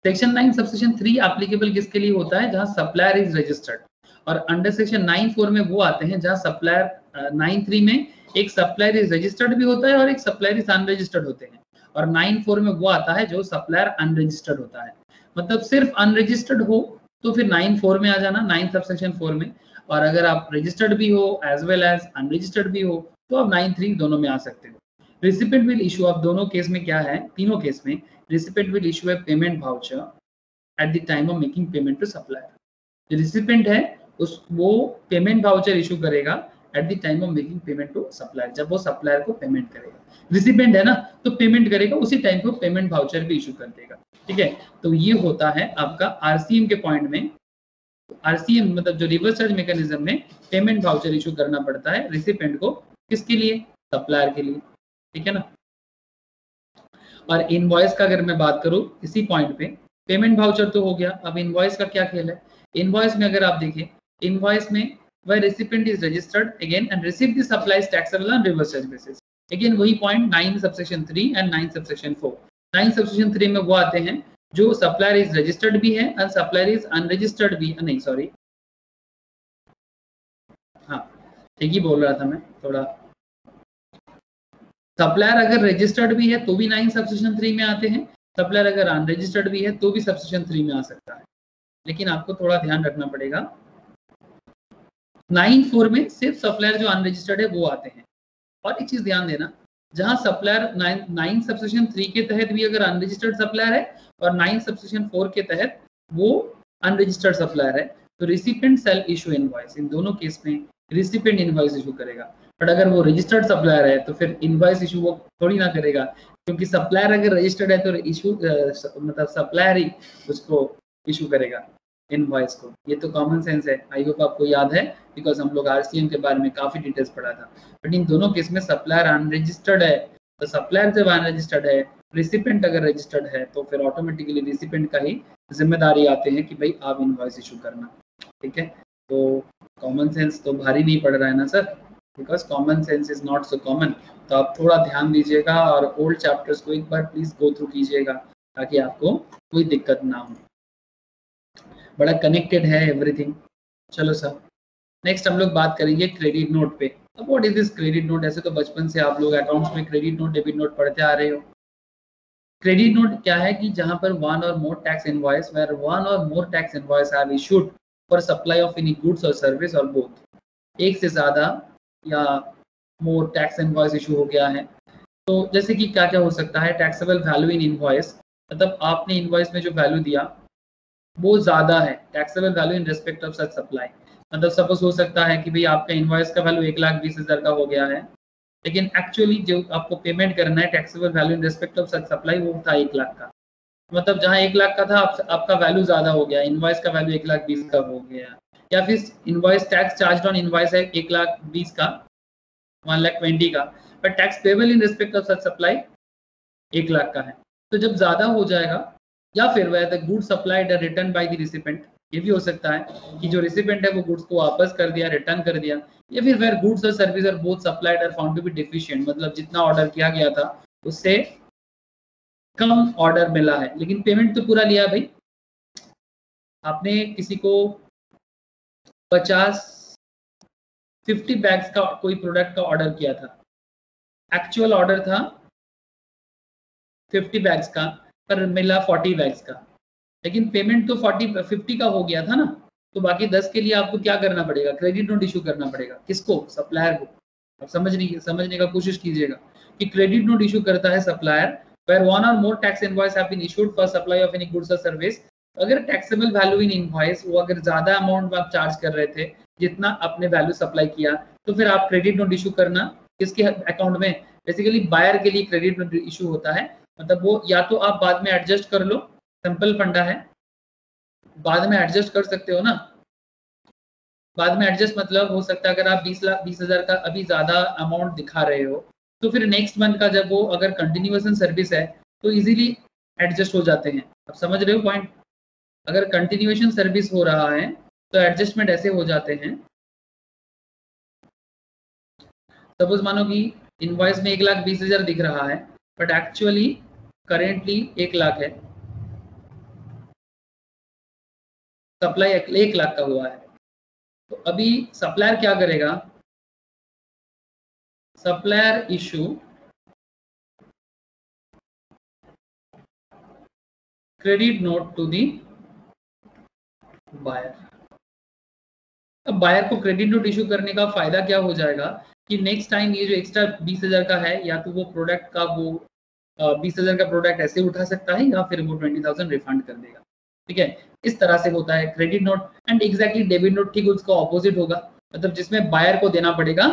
section 9 subsection 3 applicable किसके लिए होता है, जहां सप्लायर इज रजिस्टर्ड, और अंडर सेक्शन 9(4) में वो आते हैं जहां सप्लायर 9(3) में एक सप्लायर इज रजिस्टर्ड भी होता है और एक सप्लायर इज अनरजिस्टर्ड होते हैं, और 9(4) में वो आता है जो सप्लायर अनरजिस्टर्ड होता है। मतलब सिर्फ अनरजिस्टर्ड हो तो फिर 9(4) में आ जाना, 9 सबसेक्शन 4 में, और अगर आप रजिस्टर्ड भी हो एज वेल एज अनरजिस्टर्ड भी हो तो आप 9(3) दोनों में आ सकते हो। रिसिपिएंट विल इशू, अब दोनों केस में क्या है, तीनों केस में recipient will issue a payment voucher at the time of making payment to supplier. जो रिसिपिएंट है उस वो पेमेंट वाउचर इशू करेगा at the time of making payment to supplier, जब वो सप्लायर को पेमेंट करेगा, रिसिपिएंट है ना तो पेमेंट करेगा, उसी टाइम को पेमेंट वाउचर भी इशू कर देगा। ठीक है, तो ये होता है आपका आरसीएम के पॉइंट में। आरसीएम मतलब जो रिवर्स चार्ज मैकेनिज्म में पेमेंट वाउचर इशू करना पड़ता है रिसिपिएंट को, किसके लिए, सप्लायर के लिए। ठीक है ना। और इनवॉइस का अगर मैं बात करूं इसी पॉइंट पे, पेमेंट वाउचर तो हो गया, अब इनवॉइस का क्या खेल है। इनवॉइस में अगर आप देखें, इनवॉइस में वह recipient is registered again and receive the supplies taxable on reverse charge basis, again वही point 9 subsection 3 and 9 subsection 4। 9 subsection 3 में वो आते हैं जो सप्लायर इज रजिस्टर्ड भी है एंड सप्लायर इज अनरजिस्टर्ड भी, नहीं सॉरी, हाँ ठीक ही बोल रहा था मैं, थोड़ा सप्लायर अगर रजिस्टर्ड भी है तो भी 9 सबसेक्शन 3 में आते हैं, सप्लायर अगर अनरजिस्टर्ड भी है तो भी सबसेक्शन 3 में आ सकता है। लेकिन आपको थोड़ा ध्यान रखना पड़ेगा, 9(4) में सिर्फ सप्लायर जो अनरजिस्टर्ड है वो आते हैं। और एक चीज ध्यान देना, जहां सप्लायर 9 सबसेक्शन 3 के तहत भी अगर अनरजिस्टर्ड सप्लायर है और 9 सबसेक्शन 4 के तहत वो अनरजिस्टर्ड सप्लायर है, तो रिसिपिएंट सेल इशू इनवॉइस, इन दोनों केस में रिसिपिएंट इनवॉइस इशू करेगा। बट अगर वो रजिस्टर्ड सप्लायर है तो फिर इनवॉइस इशू वो थोड़ी ना करेगा, क्योंकि सप्लायर अगर रजिस्टर्ड है तो इशू मतलब सप्लायर ही उसको इशू करेगा इनवॉइस को। ये तो कॉमन सेंस है, आई होप आपको याद है, बिकॉज हम लोग आरसीएम के बारे में काफी डिटेल्स पढ़ा था। बट इन दोनों केस में सप्लायर अनरजिस्टर्ड है, तो सप्लायर जब अनरजिस्टर्ड है, रिसिपिएंट अगर रजिस्टर्ड है, तो फिर ऑटोमेटिकली रिसिपिएंट का ही जिम्मेदारी आते हैं कि भाई आप इनवॉइस इशू करना। ठीक है, तो कॉमन सेंस तो भारी नहीं पड़ रहा है ना sir, because common sense is not so common. तो आप थोड़ा ध्यान दीजिएगा और ओल्ड चैप्टर्स को एक बार प्लीज गो थ्रू कीजिएगा ताकि आपको कोई दिक्कत ना हो। बड़ा कनेक्टेड है एवरीथिंग। चलो सर, नेक्स्ट हम लोग बात करेंगे क्रेडिट नोट पे। अब what is this credit note? ऐसे तो बचपन से आप लोग अकाउंट्स में क्रेडिट नोट डेबिट नोट पढ़ते आ रहे हो। क्रेडिट नोट क्या है कि जहां पर one or more tax invoice, where one or more tax invoice have issued for supply of any goods or service or both, एक से ज्यादा या मोर टैक्स इनवॉइस इशू हो गया है। तो जैसे कि क्या क्या हो सकता है, टैक्सेबल वैल्यू इन इनवॉइस, मतलब आपने इनवॉइस में जो वैल्यू दिया वो ज्यादा है, taxable value in respect of such supply. मतलब सपोज हो सकता है कि भाई आपका इनवॉइस का वैल्यू 1,20,000 का हो गया है, लेकिन एक्चुअली जो आपको पेमेंट करना है taxable value in respect of such supply वो था 1,00,000 का। मतलब जहाँ 1,00,000 का था आपका वैल्यू ज्यादा हो गया, इनवॉइस का वैल्यू 1,20,000 का हो गया, या फिर invoice tax charge on invoice है 1,20,000 का, 1,20,000 का, but tax payable in respect of such supply 1,00,000 का है। तो जब ज्यादा हो जाएगा, या फिर वह the good supplied return by the recipient, ये भी हो सकता है कि जो रिसिपेंट है वो गुड्स को वापस कर दिया, रिटर्न कर दिया, या फिर where goods or service are both supplied are found to be deficient, मतलब जितना ऑर्डर किया गया था उससे कम ऑर्डर मिला है लेकिन पेमेंट तो पूरा लिया भाई। आपने किसी को 50 बैग्स का कोई प्रोडक्ट का ऑर्डर किया था, एक्चुअल ऑर्डर था 50 बैग्स का पर मिला 40 बैग्स का, लेकिन पेमेंट तो 50 का हो गया था ना, तो बाकी 10 के लिए आपको क्या करना पड़ेगा, क्रेडिट नोट इशू करना पड़ेगा। किसको? सप्लायर को। अब समझने का कोशिश कीजिएगा कि क्रेडिट नोट इशू करता है supplier where one or more tax invoice have been issued for supply of any goods or service अगर टैक्सेबल वैल्यू इन इनवॉइस वो अगर ज्यादा अमाउंट आप चार्ज कर रहे थे जितना आपने वैल्यू सप्लाई किया, तो फिर आप क्रेडिट नोट इशू करना किसके अकाउंट में, बेसिकली बायर के लिए क्रेडिट नोट इशू होता है। मतलब वो या तो आप बाद में एडजस्ट कर लो, सिंपल फंडा है, बाद में एडजस्ट कर सकते हो ना। बाद में एडजस्ट मतलब हो सकता है अगर आप 20,000 का अभी ज्यादा अमाउंट दिखा रहे हो, तो फिर नेक्स्ट मंथ का जब वो अगर कंटिन्यूएशन सर्विस है तो इजीली एडजस्ट हो जाते हैं। आप समझ रहे हो पॉइंट? अगर कंटिन्यूएशन सर्विस हो रहा है तो एडजस्टमेंट ऐसे हो जाते हैं। सपोज मानो कि इनवॉइस में 1,20,000 दिख रहा है बट एक्चुअली करेंटली 1 लाख है, सप्लाई 1 लाख का हुआ है। तो अभी सप्लायर क्या करेगा, supplier issue credit note to the buyer. अब बायर को क्रेडिट नोट इशू करने का फायदा क्या हो जाएगा कि नेक्स्ट टाइम ये जो एक्स्ट्रा 20,000 का है, या तो वो प्रोडक्ट का वो 20,000 का प्रोडक्ट ऐसे उठा सकता है या फिर वो 20,000 रिफंड कर देगा। ठीक है, इस तरह से होता है credit note. And exactly debit note ठीक उसका ऑपोजिट होगा, मतलब जिसमें बायर को देना पड़ेगा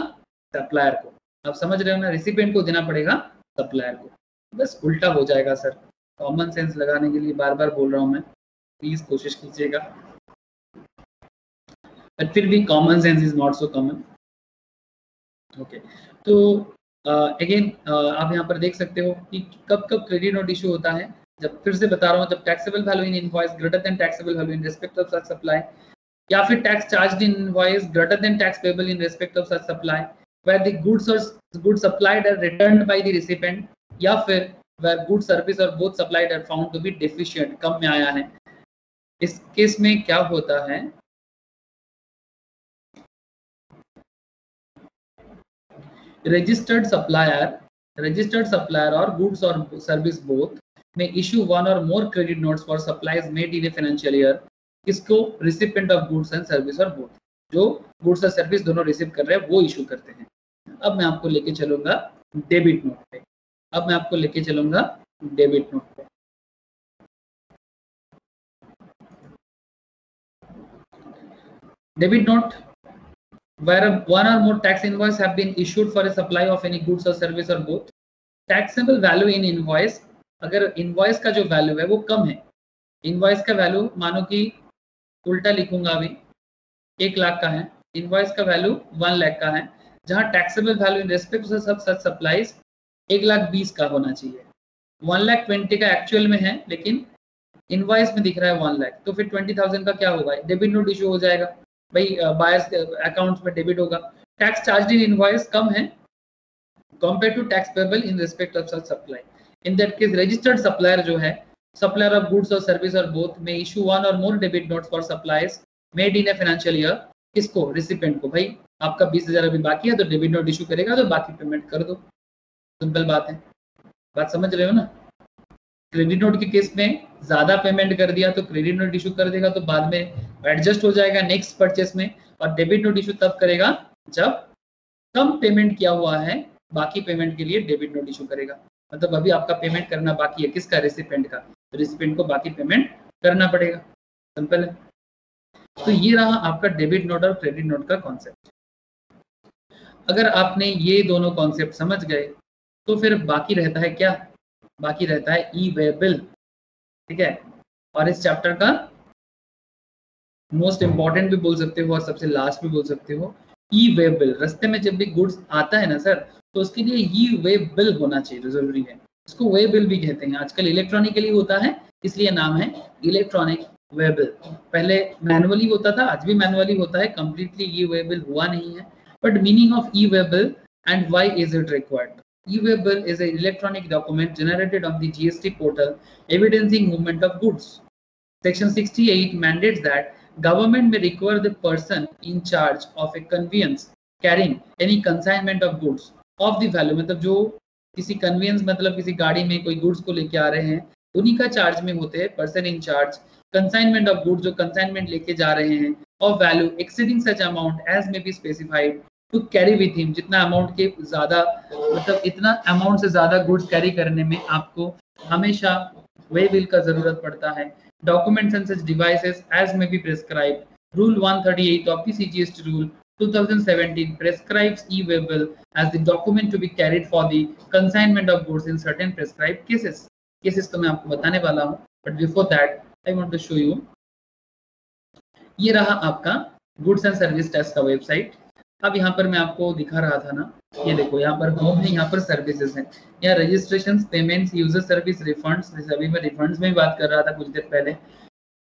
सप्लायर को। आप समझ रहे हो ना, रेसिपिएंट को देना पड़ेगा सप्लायर को। बस उल्टा हो जाएगा सर। कॉमन सेंस लगाने के लिए बार बार बोल रहा हूँ मैं, प्लीज कोशिश कीजिएगा। बट फिर भी common sense is not so common. Okay, तो अगेन आप यहाँ पर देख सकते हो कि कब कब क्रेडिट नोट इशू होता है। जब, फिर से बता रहा हूँ, जब taxable value in invoice greater than taxable value in respect of such supply, या फिर tax charged in invoice greater than tax payable in respect of such supply, where the goods supplied are returned by the recipient, या फिर where goods service और both supplied are found to be deficient, कम में आया है। इस केस में क्या होता है, registered supplier or goods or service both may issue one or more credit notes for supplies made in a financial year। किसको, recipient of goods and service और both, जो goods और सर्विस दोनों रिसीव कर रहे हैं वो इशू करते हैं। अब मैं आपको लेके चलूंगा डेबिट नोट पे। अब मैं आपको लेके चलूंगा डेबिट नोट पे। Debit note where one or more tax invoice have been issued for a supply of any goods or service or both। taxable value in invoice, अगर इनवॉइस का जो वैल्यू है वो कम है, इनवॉइस का वैल्यू मानो कि उल्टा लिखूंगा अभी, 1 लाख का है, इनवॉइस का वैल्यू 1 लाख का है, जहां taxable value in respect of such supplies 1,20,000 का होना चाहिए। 1,20,000 का एक्चुअल में है लेकिन इनवॉइस में दिख रहा है 1 लाख, तो फिर 20,000 का क्या होगा, डेबिट नोट इशू हो जाएगा भाई, बायर्स अकाउंट्स में डेबिट होगा। टैक्स चार्ज इन इनवॉइस कम है compare to tax payable in respect of such supply. In that case registered supplier जो है, supplier of goods or service or both में issue one or more debit notes for supplies made in a financial year. किसको, रिसिपेंट को। भाई आपका 20,000 अभी बाकी है तो डेबिट नोट इशू करेगा, तो बाकी पेमेंट कर दो, सिंपल बात है। बात समझ रहे हो ना। क्रेडिट नोट के केस में ज्यादा पेमेंट कर दिया तो क्रेडिट नोट इशू कर देगा, तो बाद में एडजस्ट हो जाएगा नेक्स्ट परचेस में। और डेबिट नोट इशू तब करेगा जब कम पेमेंट किया हुआ है, बाकी पेमेंट के लिए डेबिट नोट इशू करेगा। मतलब अभी आपका पेमेंट करना बाकी है, किसका, रेसिपेंट का, तो रेसिपेंट को बाकी पेमेंट करना पड़ेगा, सिंपल है। तो ये रहा आपका डेबिट नोट और क्रेडिट नोट का कॉन्सेप्ट। अगर आपने ये दोनों कॉन्सेप्ट समझ गए तो फिर बाकी रहता है क्या, बाकी रहता है ई वे बिल। ठीक है, और इस चैप्टर का मोस्ट इंपॉर्टेंट भी बोल सकते हो और सबसे लास्ट भी बोल सकते हो, ई वे बिल। रास्ते में जब भी गुड्स आता है ना सर, तो उसके लिए ई वे बिल होना चाहिए, जरूरी है। इसको वे बिल भी कहते हैं, आजकल इलेक्ट्रॉनिकली होता है इसलिए नाम है इलेक्ट्रॉनिक वे बिल। पहले मैनुअली होता था, आज भी मैनुअली होता है, कंप्लीटली ई वे बिल हुआ नहीं है। But meaning of E way bill and why is it required. E-way bill is an electronic document generated on the GST portal evidencing movement of goods. Section 68 mandates that government may require the person in charge of a conveyance carrying any consignment of goods of the value, मतलब जो किसी conveyance मतलब किसी गाड़ी में कोई goods को लेके आ रहे हैं, उन्हीं का चार्ज में होते हैं person in charge। consignment of goods, जो consignment लेके जा रहे हैं, of value exceeding such amount as may be specified to carry with him। जितना अमाउंट के ज्यादा, मतलब इतना अमाउंट से ज्यादा गुड्स कैरी करने में आपको हमेशा वे बिल का जरूरत पड़ता है। Documents and such devices as may be prescribed. Rule 138 of the CGST rule 2017 prescribes e-waybill as the document to be carried for the consignment of goods in certain prescribed cases. Cases तो मैं आपको बताने वाला हूँ, but before that I want to show you. ये रहा आपका गुड्स एंड सर्विस टैक्स का वेबसाइट। अब यहाँ पर मैं आपको दिखा रहा था ना, ये देखो यहाँ पर होम है, यहाँ पर सर्विसेज है, यहाँ registration, payments, user service, refunds. जैसे अभी मैं रिफंड्स में बात कर रहा था कुछ देर पहले।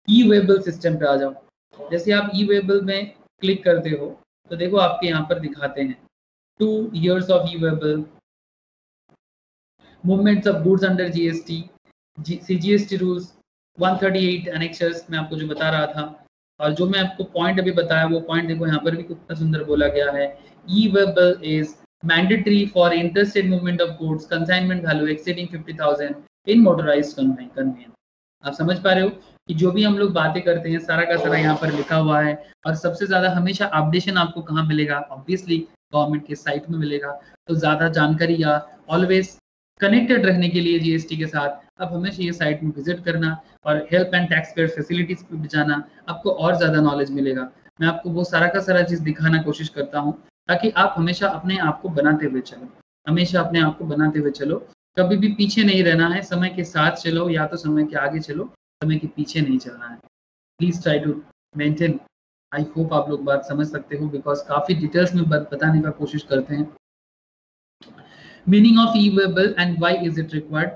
ई-वेबल सिस्टम पे आ जाओ। जैसे आप ई-वेबल में क्लिक करते हो तो देखो आपके यहाँ पर दिखाते हैं 2 years of e way bill, movements of goods under GST, CGST rules 138 annexures में आपको जो बता रहा था। और जो मैं आपको पॉइंट अभी बताया वो पॉइंट देखो यहाँ पर भी कितना सुंदर बोला गया है। E way bill is mandatory for interstate movement of goods consignment value exceeding 50,000 in motorised conveyance. आप समझ पा रहे हो कि जो भी हम लोग बातें करते हैं सारा का सारा यहाँ पर लिखा हुआ है। और सबसे ज्यादा हमेशा अपडेशन आपको कहाँ मिलेगा? ऑब्वियसली गवर्नमेंट के साइट में मिलेगा। तो ज्यादा जानकारी या ऑलवेज कनेक्टेड रहने के लिए जीएसटी के साथ आप हमेशा ये साइट में विजिट करना और help and tax payer facilities पे भी जाना, आपको और ज्यादा नॉलेज मिलेगा। मैं आपको वो सारा का सारा चीज दिखाना कोशिश करता हूँ ताकि आप हमेशा अपने आप को बनाते हुए चलो, हमेशा अपने आप को बनाते हुए चलो। कभी भी पीछे नहीं रहना है, समय के साथ चलो या तो समय के आगे चलो, समय के पीछे नहीं चलना है। Please try to maintain. I hope आप लोग बात समझ सकते हो बिकॉज काफी डिटेल्स में बताने का कोशिश करते हैं। Meaning of e way bill and why is it required,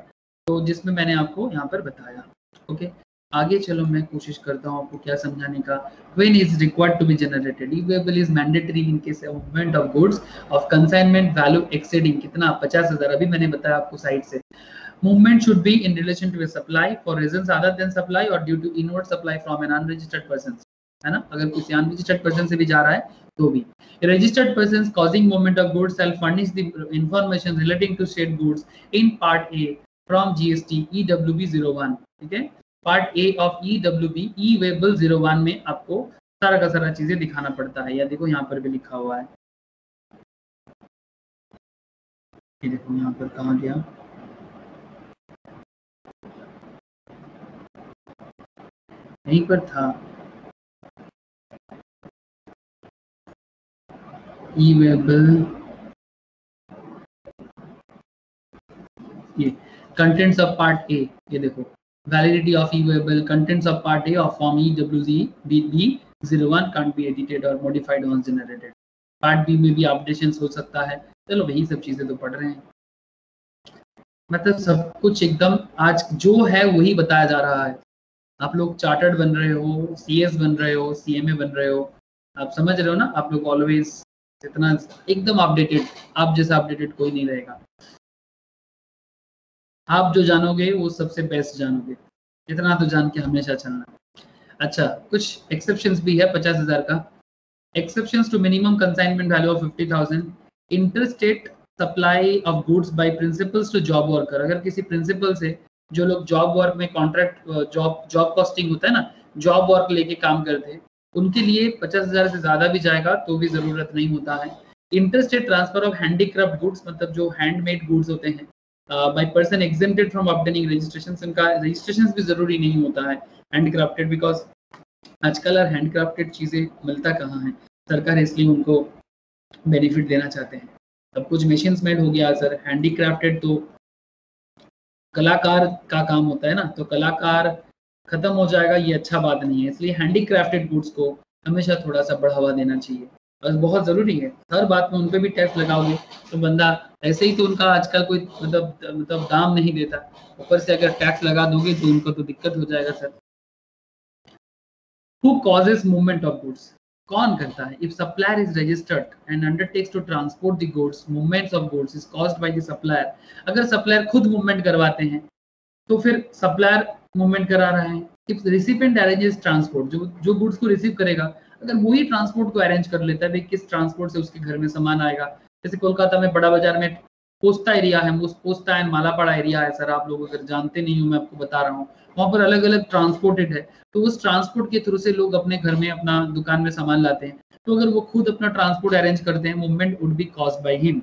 तो जिसमें मैंने आपको यहाँ पर बताया। ओके, आगे चलो मैं कोशिश करता हूँ आपको क्या समझाने का। When is required to be generated? E-waybill is mandatory in case of movement of goods of consignment value exceeding कितना 50,000। अभी मैंने बताया आपको साइड से। Movement should be in relation to a supply for reasons other than supply or due to inward supply from an unregistered person, है ना? अगर किसी अनरजिस्टर्ड पर्सन से भी जा रहा है तो भी। Registered persons causing movement of goods shall furnish the information relating to said goods in Part A from GST EWB 01। ठीक है, part A of EWB E-waybill 01 में आपको सारा का सारा चीजें दिखाना पड़ता है। या देखो यहाँ पर भी लिखा हुआ है, ये देखो यहाँ पर कहाँ गया, यहीं पर था। E-waybill, ये कंटेंट्स ऑफ पार्ट ए, ये देखो validity of E-waybill, contents of part A of form EWB 01 can't be edited or modified once generated। Part B में भी अपडेशंस हो सकता है। चलो वही सब चीजें तो पढ़ रहे हैं, मतलब सब कुछ एकदम आज जो है वही बताया जा रहा है। आप लोग चार्टर्ड बन रहे हो, सीएस बन रहे हो, सीएमए बन रहे हो, आप समझ रहे हो ना। आप लोग ऑलवेज इतना एकदम अपडेटेड, आप जैसा अपडेटेड कोई नहीं रहेगा। आप जो जानोगे वो सबसे बेस्ट जानोगे, इतना तो जान के हमेशा चलना। अच्छा, कुछ एक्सेप्शंस भी है 50,000 का। Exceptions to minimum consignment value of 50,000, interstate supply of goods by principals to job worker. अगर किसी प्रिंसिपल से, जो लोग जॉब वर्क में कॉन्ट्रैक्ट जॉब कॉस्टिंग होता है ना, जॉब वर्क लेके काम करते हैं, उनके लिए 50,000 से ज्यादा भी जाएगा तो भी जरूरत नहीं होता है। Interstate transfer of handicraft goods, मतलब जो हैंडमेड गुड्स होते हैं by person exempted from obtaining registration, उनका रजिस्ट्रेशन भी जरूरी नहीं होता है हैंडक्राफ्टेड, बिकॉज आजकल और हैंडक्राफ्टेड चीजें मिलता कहाँ है, सरकार इसलिए उनको बेनिफिट देना चाहते हैं। सब कुछ मशीन्स मेड हो गया सर, हैंडीक्राफ्टेड तो कलाकार का काम होता है ना, तो कलाकार खत्म हो जाएगा, ये अच्छा बात नहीं है। इसलिए हैंडीक्राफ्टेड गुड्स को हमेशा थोड़ा सा बढ़ावा देना चाहिए, बस बहुत जरूरी है। हर बात में उन पे भी टैक्स लगाओगे तो बंदा ऐसे ही तो उनका आजकल कोई मतलब दाम नहीं देता, ऊपर से अगर टैक्स लगा दोगे तो उनको तो दिक्कत हो जाएगा sir. Who causes movement of goods? कौन करता है? If supplier is registered and undertakes to transport the goods, movements of goods is caused by the supplier। अगर सप्लायर खुद मूवमेंट करवाते हैं तो फिर सप्लायर मूवमेंट करा रहा है। If the recipient arranges transport, जो गुड्स को रिसीव करेगा, अगर वही ट्रांसपोर्ट को अरेंज कर लेता है, किस ट्रांसपोर्ट से उसके घर में सामान आएगा। जैसे कोलकाता में बड़ा बाजार में पोस्ता एरिया है, पोस्ता एंड मालापाड़ा एरिया है सर, आप लोग अगर जानते नहीं हो मैं आपको बता रहा हूँ, वहाँ पर अलग अलग ट्रांसपोर्टेड है, तो उस ट्रांसपोर्ट के थ्रू से लोग अपने घर में अपना दुकान में सामान लाते हैं। तो अगर वो खुद अपना ट्रांसपोर्ट अरेंज करते हैं, movement would be caused by him.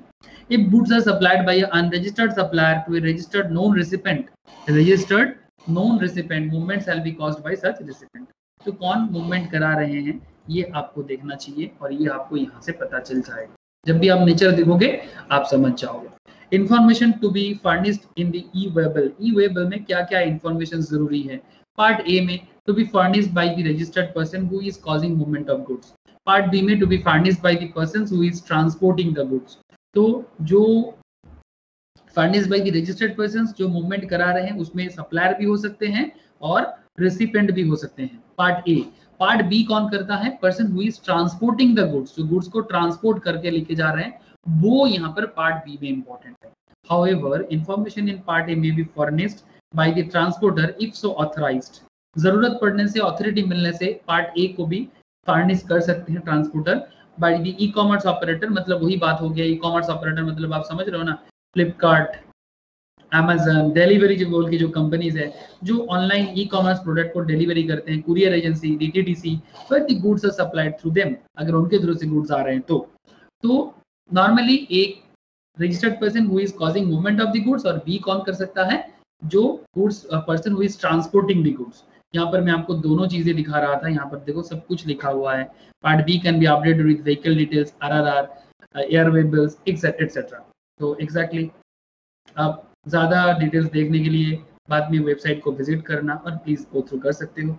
If goods are supplied by unregistered supplier to a registered non recipient, registered non recipient movement shall be caused by such recipient. तो कौन मूवमेंट करा रहे हैं ये आपको देखना चाहिए और ये आपको यहाँ से पता चल जाएगा। जब भी आप नेचर देखोगे आप समझ जाओगे। Information to be furnished in the e waybill. E waybill में क्या क्या इंफॉर्मेशन जरूरी है? पार्ट ए में to be furnished by the registered person who is causing movement of goods. Part B में to be furnished by the person who is transporting the goods. तो जो furnished by the registered persons जो मूवमेंट करा रहे हैं उसमें सप्लायर भी हो सकते हैं और रेसिपेंट भी हो सकते हैं, पार्ट ए। पार्ट बी कौन करता है? Person who is transporting the goods, जो गुड्स को ट्रांसपोर्ट करके लेके जा रहे हैं, वो यहाँ पर पार्ट बी में इंपॉर्टेंट है। However information in part A may be furnished by the transporter if so authorised. जरूरत पड़ने से, ऑथोरिटी मिलने से पार्ट ए को भी फर्निश कर सकते हैं transporter by the e commerce operator. मतलब वही बात हो गया, ई कॉमर्स ऑपरेटर मतलब आप समझ रहे हो ना, फ्लिपकार्ट, अमेजन, डिलीवरी जो बोल की जो कंपनीज है जो ऑनलाइन ई कॉमर्स प्रोडक्ट को डिलीवरी करते हैं, courier agency, DTDC, but the goods are supplied through them. अगर उनके थ्रू से गुड्स आ रहे हैं तो नॉर्मली एक registered person who is causing movement of the goods, और बी कौन कर सकता है? जो goods person who is transporting the goods. यहाँ पर मैं आपको दोनों चीजें दिखा रहा था, यहाँ पर देखो सब कुछ लिखा हुआ है। Part B can be updated with vehicle details, RRR, airway bills etcetera. तो एग्जैक्टली आप ज़्यादा डिटेल्स देखने के लिए बाद में वेबसाइट को विजिट करना और प्लीज़ गो थ्रू कर सकते हो।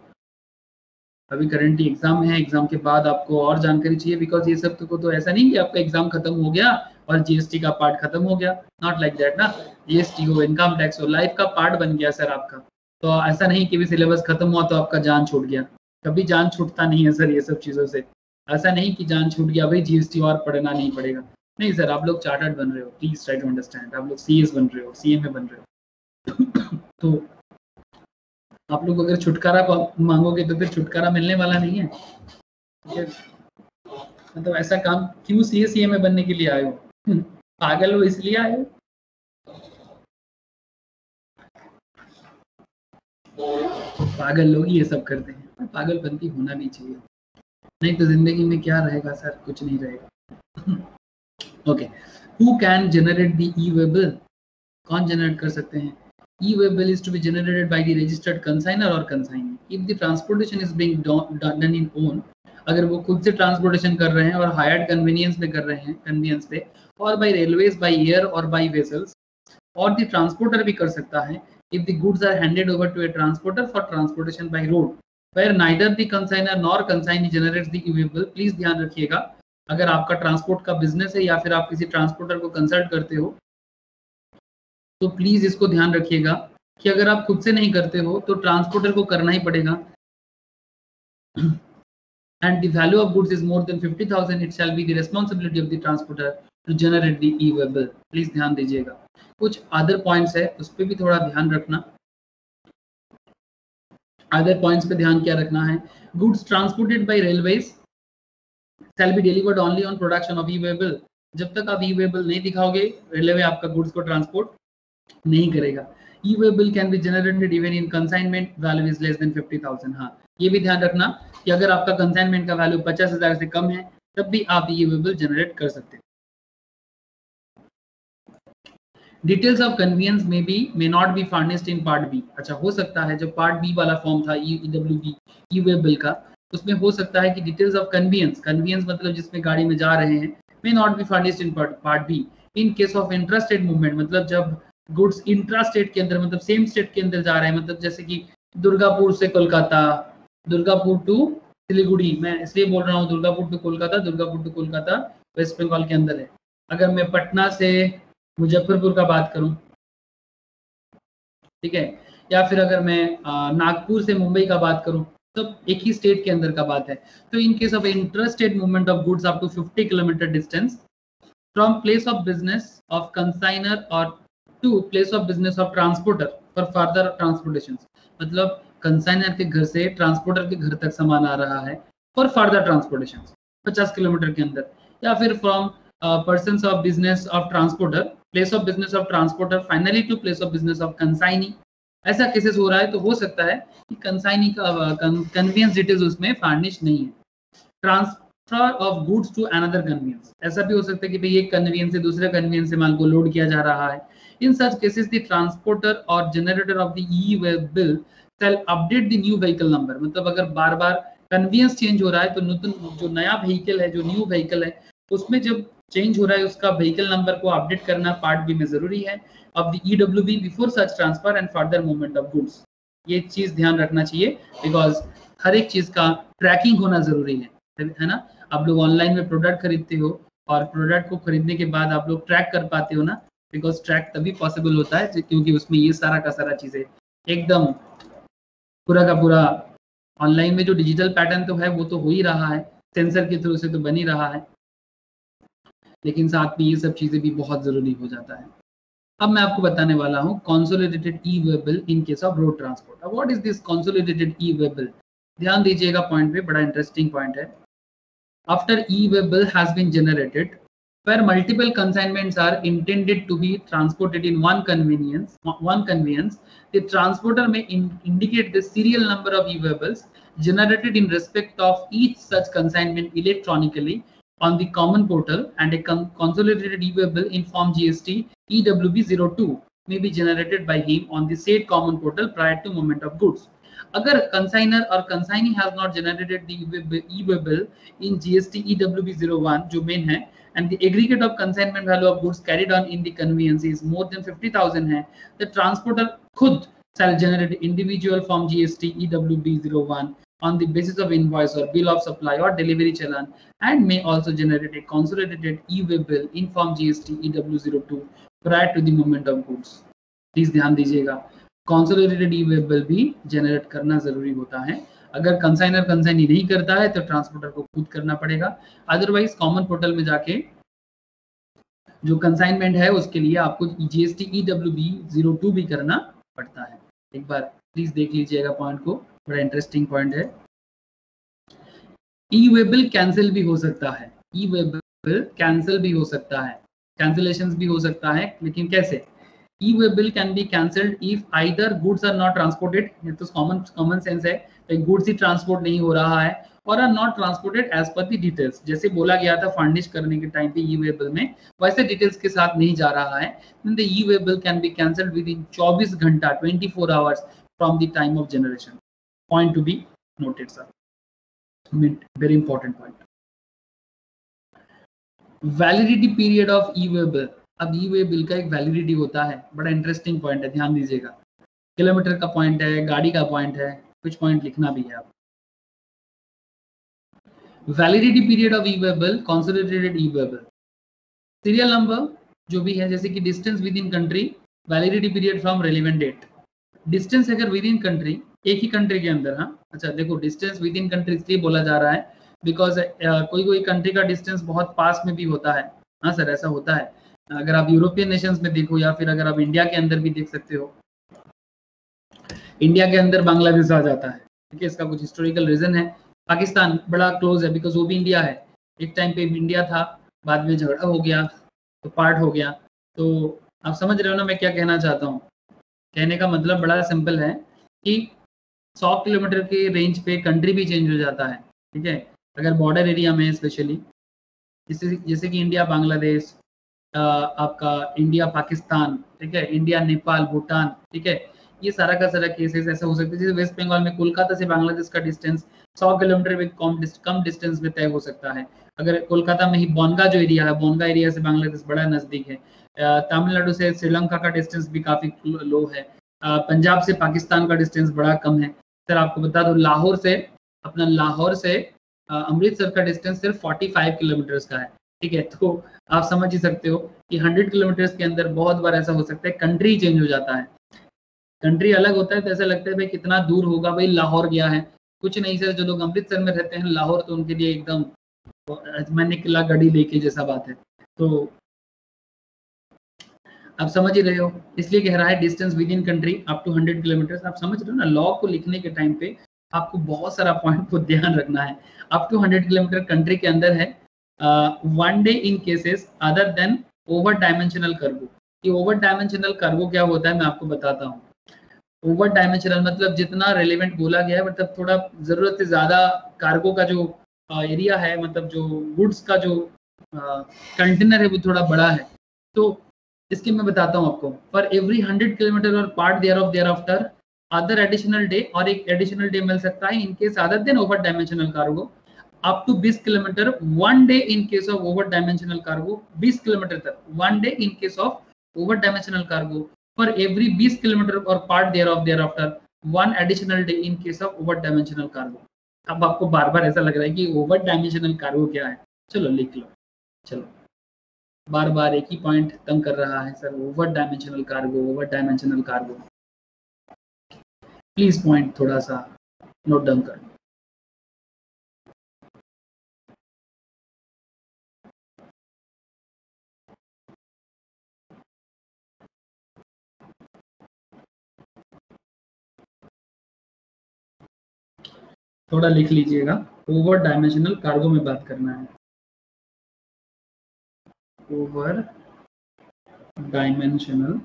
अभी करंटली एग्जाम है, एग्जाम के बाद आपको और जानकारी चाहिए, बिकॉज ये सब तो ऐसा नहीं कि आपका एग्जाम खत्म हो गया और जीएसटी का पार्ट खत्म हो गया, नॉट लाइक दैट ना। जीएसटी हो, इनकम टैक्स हो, लाइफ का पार्ट बन गया सर आपका। तो ऐसा नहीं कि भी सिलेबस खत्म हुआ तो आपका जान छूट गया, कभी जान छूटता नहीं है सर ये सब चीज़ों से। ऐसा नहीं कि जान छूट गया भाई जीएसटी और पढ़ना नहीं पड़ेगा, नहीं सर। आप लोग चार्टर्ड बन रहे हो, प्लीज ट्राई टू अंडरस्टैंड। आप लोग सीएस बन रहे हो, सीएमए बन रहे हो तो आप लोग अगर छुटकारा मांगोगे तो फिर छुटकारा मिलने वाला नहीं है। मतलब ऐसा काम क्यों सीएमए बनने के लिए आए हो? पागल हो इसलिए आए हो? पागल लोग ये सब करते हैं, पागलपंती होना भी चाहिए, नहीं तो जिंदगी में क्या रहेगा सर? कुछ नहीं रहेगा। Okay, who can generate the e waybill? कौन जनरेट कर सकते हैं? E waybill is to be generated by the registered consignor or consignee if the transportation is being done in own. अगर वो खुद से ट्रांसपोर्टेशन कर रहे हैं और हायर्ड कन्वीनियंस पे कर रहे हैं, कन्वीनियंस पे, और बाय रेलवेज, बाय एयर और बाय वेसल्स, और द ट्रांसपोर्टर भी कर सकता है if the goods are handed over to a transporter for transportation by road where neither the consignor nor consignee generates the e-waybill। Please ध्यान रखिएगा, अगर आपका ट्रांसपोर्ट का बिजनेस है या फिर आप किसी ट्रांसपोर्टर को कंसल्ट करते हो तो प्लीज इसको ध्यान रखिएगा कि अगर आप खुद से नहीं करते हो तो ट्रांसपोर्टर को करना ही पड़ेगा। and the value of goods is more than 50,000 it shall be the responsibility of the transporter to generate the e-waybill। Please ध्यान दीजिएगा। कुछ अदर पॉइंट्स है उस पर भी थोड़ा ध्यान रखना। अदर पॉइंट्स पे ध्यान क्या रखना है? Goods transported by railways shall be delivered only on production of e-waybill। जब तक आप e-waybill नहीं दिखाओगे रेलवे आपका गुड्स को ट्रांसपोर्ट नहीं करेगा। e-waybill can be generated even in consignment value is less than 50,000। हाँ, ये भी ध्यान रखना कि अगर आपका कंसाइनमेंट का वैल्यू 50,000 से कम है तब भी आप e-waybill जनरेट कर सकते हैं। डिटेल्स ऑफ कन्वीनियंस में B may not be furnished in part B. अच्छा, हो सकता है जो पार्ट बी वाला फॉर्म था ई-डब्ल्यू-बी ई-वेबल का, उसमें हो सकता है कि डिटेल्स ऑफ कन्वीनियंस मतलब जिसमें गाड़ी में जा रहे हैं, मे not be furnished in part be in case of intrastate movement. मतलब जब गुड्स इंट्रास्टेट के अंदर, मतलब सेम स्टेट के अंदर जा रहे हैं, मतलब जैसे कि दुर्गापुर से कोलकाता, दुर्गापुर टू सिलीगुड़ी, मैं इसलिए बोल रहा हूँ दुर्गापुर टू कोलकाता, दुर्गापुर टू कोलकाता वेस्ट बंगाल के अंदर है। अगर मैं पटना से मुजफ्फरपुर का बात करूं, ठीक है, या फिर अगर मैं नागपुर से मुंबई का बात करूं, तो एक ही स्टेट के अंदर का बात है। तो इन case of intrastate movement of goods up to 50 kilometre distance from place of business of consignor or to place of business of transporter for further transportation. मतलब कंसाइनर के घर से ट्रांसपोर्टर के घर तक सामान आ रहा है फॉर फर्दर ट्रांसपोर्टेशन 50 किलोमीटर के अंदर, या फिर from persons of business of transporter, place of business of transporter finally to place of business of consignee। ऐसा केसेस हो रहा है तो हो सकता है कि कंसाइनी का कन्वीनियंस डिटेल्स उसमें फार्निश नहीं है। Transfer of goods to another convenience, ऐसा भी हो सकता है कि भाई एक कन्वीनियंस से दूसरे कन्वीनियंस से माल को लोड किया जा रहा है, In such cases, the transporter or generator of the e-way bill shall update the new vehicle number. मतलब अगर बार बार कन्वीनियंस चेंज हो रहा है तो नूतन जो नया व्हीकल है, जो न्यू व्हीकल है, उसमें जब चेंज हो रहा है उसका व्हीकल नंबर को अपडेट करना पार्ट बी में जरूरी है of the EWB before such transfer and further movement of goods. ये चीज ध्यान रखना चाहिए बिकॉज हर एक चीज का ट्रैकिंग होना जरूरी है ना। आप लोग ऑनलाइन में प्रोडक्ट खरीदते हो और प्रोडक्ट को खरीदने के बाद आप लोग ट्रैक कर पाते हो ना, बिकॉज ट्रैक तभी पॉसिबल होता है क्योंकि उसमें ये सारा का सारा चीजें एकदम पूरा का पूरा ऑनलाइन में जो डिजिटल पैटर्न तो है वो तो हो ही रहा है, सेंसर के थ्रू से तो बन ही रहा है, लेकिन साथ में ये सब चीजें भी बहुत जरूरी हो जाता है। अब मैं आपको बताने वाला हूँ consolidated e way bill in case of road transport. अब what is this consolidated e way bill? ध्यान दीजिएगा पॉइंट पे, बड़ा इंटरेस्टिंग पॉइंट है। After e way bill has been generated where multiple consignments are intended to be transported in one conveyance, the transporter may indicate the serial number of e-way bills generated in respect of each such consignment electronically on the common portal, and a consolidated e-way bill in form GST EWB02 may be generated by him on the said common portal prior to movement of goods. अगर consigner or consignee has not generated the e-way bill in GST EWB01 जो main है, and the aggregate of consignment value of goods carried on in the conveyance is more than 50,000 है, the transporter खुद shall generate individual form GST EWB01 on the basis of invoice or bill of supply or delivery challan, and may also generate a consolidated e-way bill in form GST EW02 prior to the movement of goods. Please ध्यान दीजिएगा, consolidated e-way bill भी generate करना जरूरी होता है। अगर कंसाइनर कंसाइनी नहीं करता है तो ट्रांसपोर्टर को खुद करना पड़ेगा, अदरवाइज कॉमन पोर्टल में जाके जो कंसाइनमेंट है उसके लिए आपको जीएसटी EWB02 भी करना पड़ता है। एक बार प्लीज देख लीजिएगा पॉइंट को, बड़ा इंटरेस्टिंग पॉइंट है। ई-वे बिल कैंसिल भी हो सकता है, ई-वे बिल कैंसिल भी हो सकता है, कैंसिलेशंस भी हो सकता है, लेकिन कैसे? E-way bill can be cancelled if either goods are not transported, ये तो कॉमन सेंस है, तो गुड्स ही ट्रांसपोर्ट नहीं हो रहा है, और are not transported as per the details, जैसे बोला गया था फर्निश करने के टाइम पे ई-वे बिल में, वैसे डिटेल्स के साथ नहीं जा रहा है, then the e-way bill can be cancelled within 24 घंटा 24 hours from the time of generation. Point to be noted, sir. Very important point. Validity period of e-way bill. अब ई-वे बिल का एक वैलिडिटी होता है, बड़ा इंटरेस्टिंग पॉइंट है, ध्यान दीजिएगा। किलोमीटर का पॉइंट है, गाड़ी का पॉइंट है, कुछ पॉइंट लिखना भी है आप। Validity period of e way bill, consolidated e way bill, serial number जो भी है, जैसे कि distance within country, validity period from relevant date. Distance अगर विद इन कंट्री, एक ही कंट्री के अंदर, हाँ अच्छा देखो डिस्टेंस विद इन कंट्री इसलिए बोला जा रहा है बिकॉज कोई कंट्री का डिस्टेंस बहुत पास में भी होता है। हाँ सर ऐसा होता है, अगर आप यूरोपियन नेशंस में देखो या फिर अगर आप इंडिया के अंदर भी देख सकते हो, इंडिया के अंदर बांग्लादेश आ जाता है, ठीक है, इसका कुछ हिस्टोरिकल रीजन है। पाकिस्तान बड़ा क्लोज है बिकॉज वो भी इंडिया है, एक टाइम पे इंडिया था, बाद में झगड़ा हो गया तो पार्ट हो गया। तो आप समझ रहे हो ना मैं क्या कहना चाहता हूँ? कहने का मतलब बड़ा सिंपल है कि 100 किलोमीटर के रेंज पे कंट्री भी चेंज हो जाता है, ठीक है, अगर बॉर्डर एरिया में स्पेशली, जैसे कि इंडिया बांग्लादेश, आपका इंडिया पाकिस्तान, ठीक है, इंडिया नेपाल भूटान, ठीक है, ये सारा का सारा केसेस ऐसा हो सकता है। जैसे वेस्ट बंगाल में कोलकाता से बांग्लादेश का डिस्टेंस 100 किलोमीटर में कम डिस्टेंस में तय हो सकता है। अगर कोलकाता में ही बोनगा जो एरिया है, बोनगा एरिया से बांग्लादेश बड़ा नजदीक है। तमिलनाडु से श्रीलंका का डिस्टेंस भी काफी लो है। पंजाब से पाकिस्तान का डिस्टेंस बड़ा कम है। सर आपको बता दो लाहौर से अमृतसर का डिस्टेंस सिर्फ 45 किलोमीटर का है, ठीक है। तो आप समझ ही सकते हो कि 100 किलोमीटर के अंदर बहुत बार ऐसा हो सकता है कंट्री चेंज हो जाता है, कंट्री अलग होता है तो ऐसा लगता है भाई कितना दूर होगा, भाई लाहौर गया है, कुछ नहीं सर। जो लोग अमृतसर में रहते हैं लाहौर तो उनके लिए एकदम मैं निकला गड़ी लेके जैसा बात है। तो आप समझ ही रहे हो, इसलिए कह रहा है distance within country up to 100 kilometre. आप समझ रहे हो ना, लॉ को लिखने के टाइम पे आपको बहुत सारा पॉइंट को ध्यान रखना है। अप टू 100 किलोमीटर कंट्री के अंदर है। One day in cases other than over dimensional cargo. ये ओवर डायमेंशनल कार्गो क्या होता है मैं आपको बताता हूँ। ओवर डायमेंशनल मतलब जितना रेलेवेंट बोला गया है, मतलब थोड़ा जरूरत से ज्यादा कार्गो का जो एरिया है, मतलब जो गुड्स का जो कंटेनर है वो थोड़ा बड़ा है, तो इसके मैं बताता हूँ आपको। For every 100 kilometre or part thereof thereafter other additional day, और एक एडिशनल डे मिल सकता है in case other than over dimensional cargo, up to 20 kilometre 1 day in case of over dimensional cargo, 20 kilometre तक 1 day in case of over dimensional cargo, for every 20 kilometre or part thereof thereafter 1 additional day in case of over dimensional cargo. अब आपको बार बार ऐसा लग रहा है कि ओवर डायमेंशनल कार्गो क्या है, चलो लिख लो। चलो, बार बार एक ही पॉइंट तंग कर रहा है sir, over dimensional cargo, over dimensional cargo. Please point थोड़ा सा नोट डाउन कर लो। थोड़ा लिख लीजिएगा, ओवर डायमेंशनल कार्गो में बात करना है। ओवर डायमेंशनल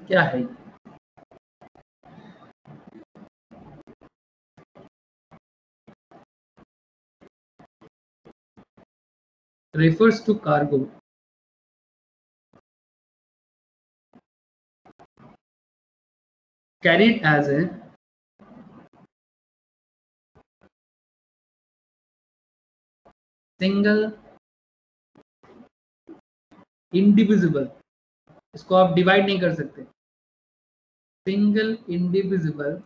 क्या है? refers to cargo carried as a single indivisible, इसको आप डिवाइड नहीं कर सकते, single indivisible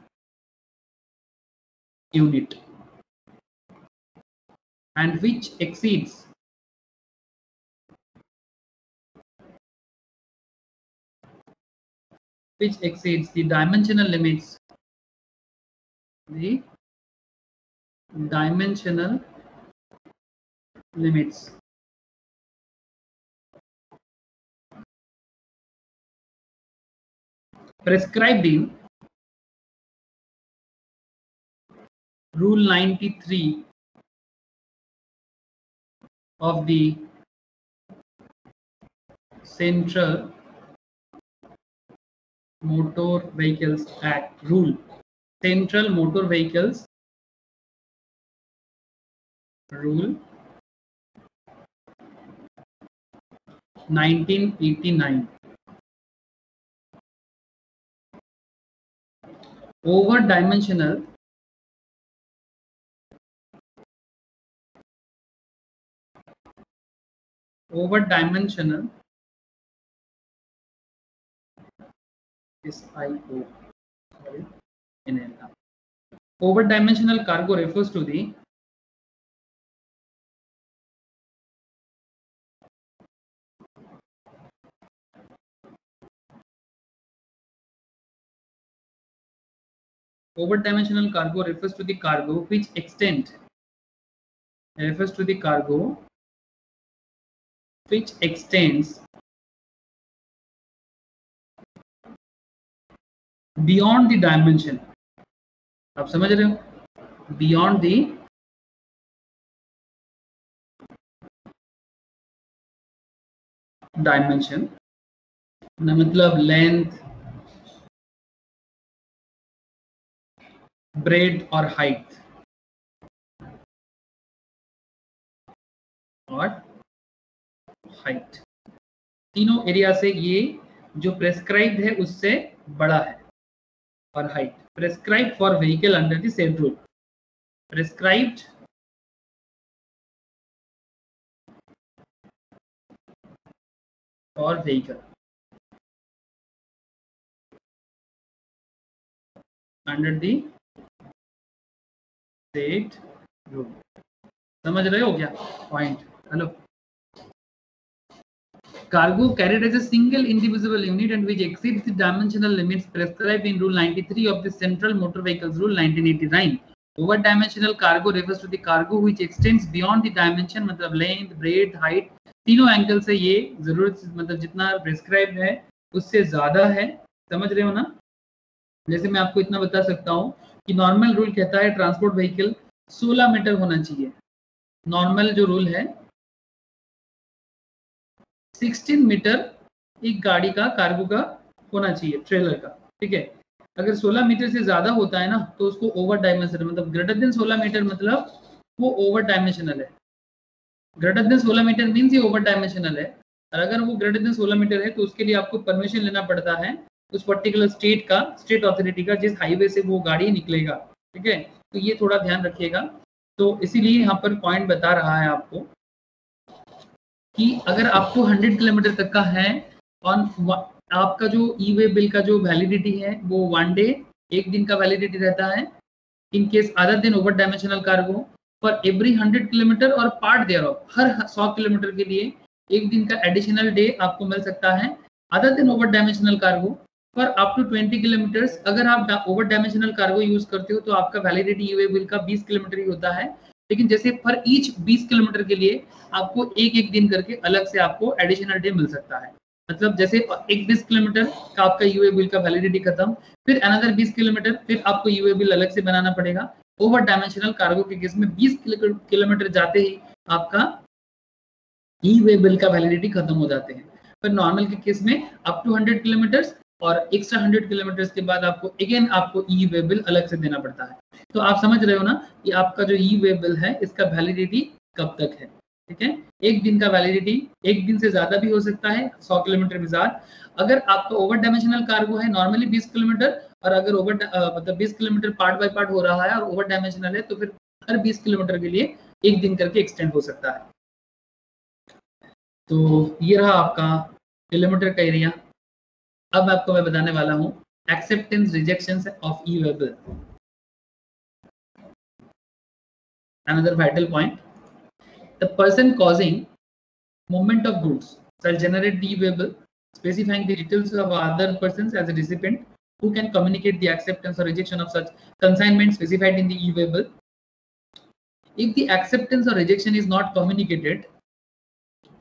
unit, and which exceeds the dimensional limits, the dimensional limits prescribed in Rule 93 of the Central Motor Vehicles Act. Rule Central Motor Vehicles Rule 1989. Over dimensional SIO, sorry, over dimensional cargo refers to the over-dimensional cargo refers to the cargo which extends beyond the dimension. आप समझ रहे हो? Beyond the dimension ना मतलब लेंथ, ब्रेड और हाइट तीनों एरिया से ये जो प्रेस्क्राइब्ड है उससे बड़ा है, और height prescribed for vehicle under the same rule, prescribed for vehicle under the set rule. समझ रहे हो क्या point? Hello, cargo carried as a single indivisible unit and which exceeds the dimensional limits prescribed in Rule 93 of the Central Motor Vehicles Rule 1989. Over dimensional cargo refers to the cargo which extends beyond the dimension, मतलब length, breadth, height, तीनों एंगल से ये जरूरत मतलब जितना प्रेस्क्राइब्ड है उससे ज्यादा है। समझ रहे हो ना? जैसे मैं आपको इतना बता सकता हूँ कि नॉर्मल रूल कहता है ट्रांसपोर्ट व्हीकल 16 मीटर होना चाहिए। नॉर्मल जो रूल है 16 मीटर एक गाड़ी का कार्गो का होना चाहिए, ट्रेलर का, ठीक है। अगर 16 मीटर से ज्यादा होता है ना तो उसको ओवर डायमेंशन, मतलब ग्रेटर देन 16 मीटर मतलब वो ओवर डायमेंशनल है। ग्रेटर देन 16 मीटर मीन्स ये ओवर डायमेंशनल है, और अगर वो ग्रेटर देन 16 मीटर है तो उसके लिए आपको परमिशन लेना पड़ता है उस पर्टिकुलर स्टेट का, स्टेट अथॉरिटी का, जिस हाईवे से वो गाड़ी निकलेगा। ठीक है, तो ये थोड़ा ध्यान रखिएगा। तो इसीलिए यहाँ पर पॉइंट बता रहा है आपको कि अगर आपको 100 किलोमीटर तक का है, ऑन आपका जो ई वे बिल का जो वैलिडिटी है वो 1 डे, 1 दिन का वैलिडिटी रहता है। In case other than over dimensional cargo for every 100 kilometre or part thereof, हर 100 किलोमीटर के लिए 1 दिन का एडिशनल डे आपको मिल सकता है। Other than over dimensional cargo for up to 20 kilometres, अगर आप ओवर डायमेंशनल कार्गो यूज करते हो तो आपका वैलिडिटी ई वे बिल का 20 किलोमीटर ही होता है। लेकिन जैसे पर ईच 20 किलोमीटर के लिए आपको एक दिन करके अलग से आपको एडिशनल डे मिल सकता है। मतलब जैसे एक 20 किलोमीटर का आपका यूए बिल का वैलिडिटी खत्म, फिर अनदर 20 किलोमीटर फिर आपको यूए बिल अलग से बनाना पड़ेगा। ओवर डायमेंशनल कार्गो के केस में 20 किलोमीटर जाते ही आपका ई वे बिल का वैलिडिटी खत्म हो जाते हैं। पर नॉर्मल के केस में अप टू 100 किलोमीटर्स और एक्स्ट्रा 100 किलोमीटर्स के बाद आपको अगेन आपको ई वे बिल अलग से देना पड़ता है। तो आप समझ रहे हो ना कि आपका जो ई वे बिल है इसका वैलिडिटी कब तक है। ठीक है, 1 दिन का वैलिडिटी, 1 दिन से ज्यादा भी हो सकता है, 100 किलोमीटर में ज्यादा। अगर आपका ओवर डायमेंशनल कार्गो है नॉर्मली 20 किलोमीटर, और अगर ओवर मतलब 20 किलोमीटर पार्ट बाय पार्ट हो रहा है और ओवर डायमेंशनल है तो फिर हर 20 किलोमीटर के लिए 1 दिन करके एक्सटेंड हो सकता है। तो ये रहा आपका किलोमीटर का एरिया। अब आपको मैं बताने वाला हूँ acceptance rejection of E way bill. Another vital point, the person causing movement of goods shall generate the e-waybill specifying the details of other persons as a recipient who can communicate the acceptance or rejection of such consignment specified in the e-waybill. If the acceptance or rejection is not communicated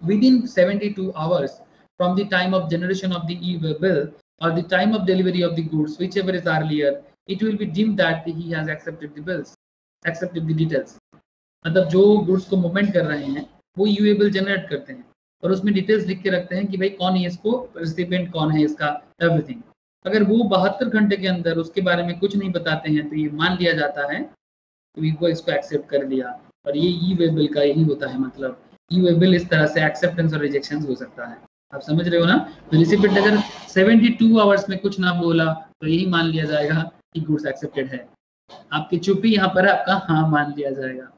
within 72 hours from the time of generation of the e-waybill or the time of delivery of the goods, whichever is earlier, it will be deemed that he has accepted the bills, accepted the details. मतलब जो गुड्स को मूवमेंट कर रहे हैं वो यूए बिल जनरेट करते हैं और उसमें डिटेल्स लिख के रखते हैं कि भाई कौन है इसको, रेसिपिएंट कौन है इसका, एवरीथिंग। अगर वो 72 घंटे के अंदर उसके बारे में कुछ नहीं बताते हैं तो ये मान लिया जाता है कि वो इसको एक्सेप्ट कर लिया। और ये ई वे बिल का यही होता है, मतलब ई वे बिल इस तरह से एक्सेप्टेंस और रिजेक्शन हो सकता है। आप समझ रहे हो ना। तो रेसिपिएंट अगर 72 आवर्स में कुछ ना बोला तो यही मान लिया जाएगा कि गुड्स एक्सेप्टेड है। आपकी चुप्पी यहाँ पर आपका हाँ मान लिया जाएगा।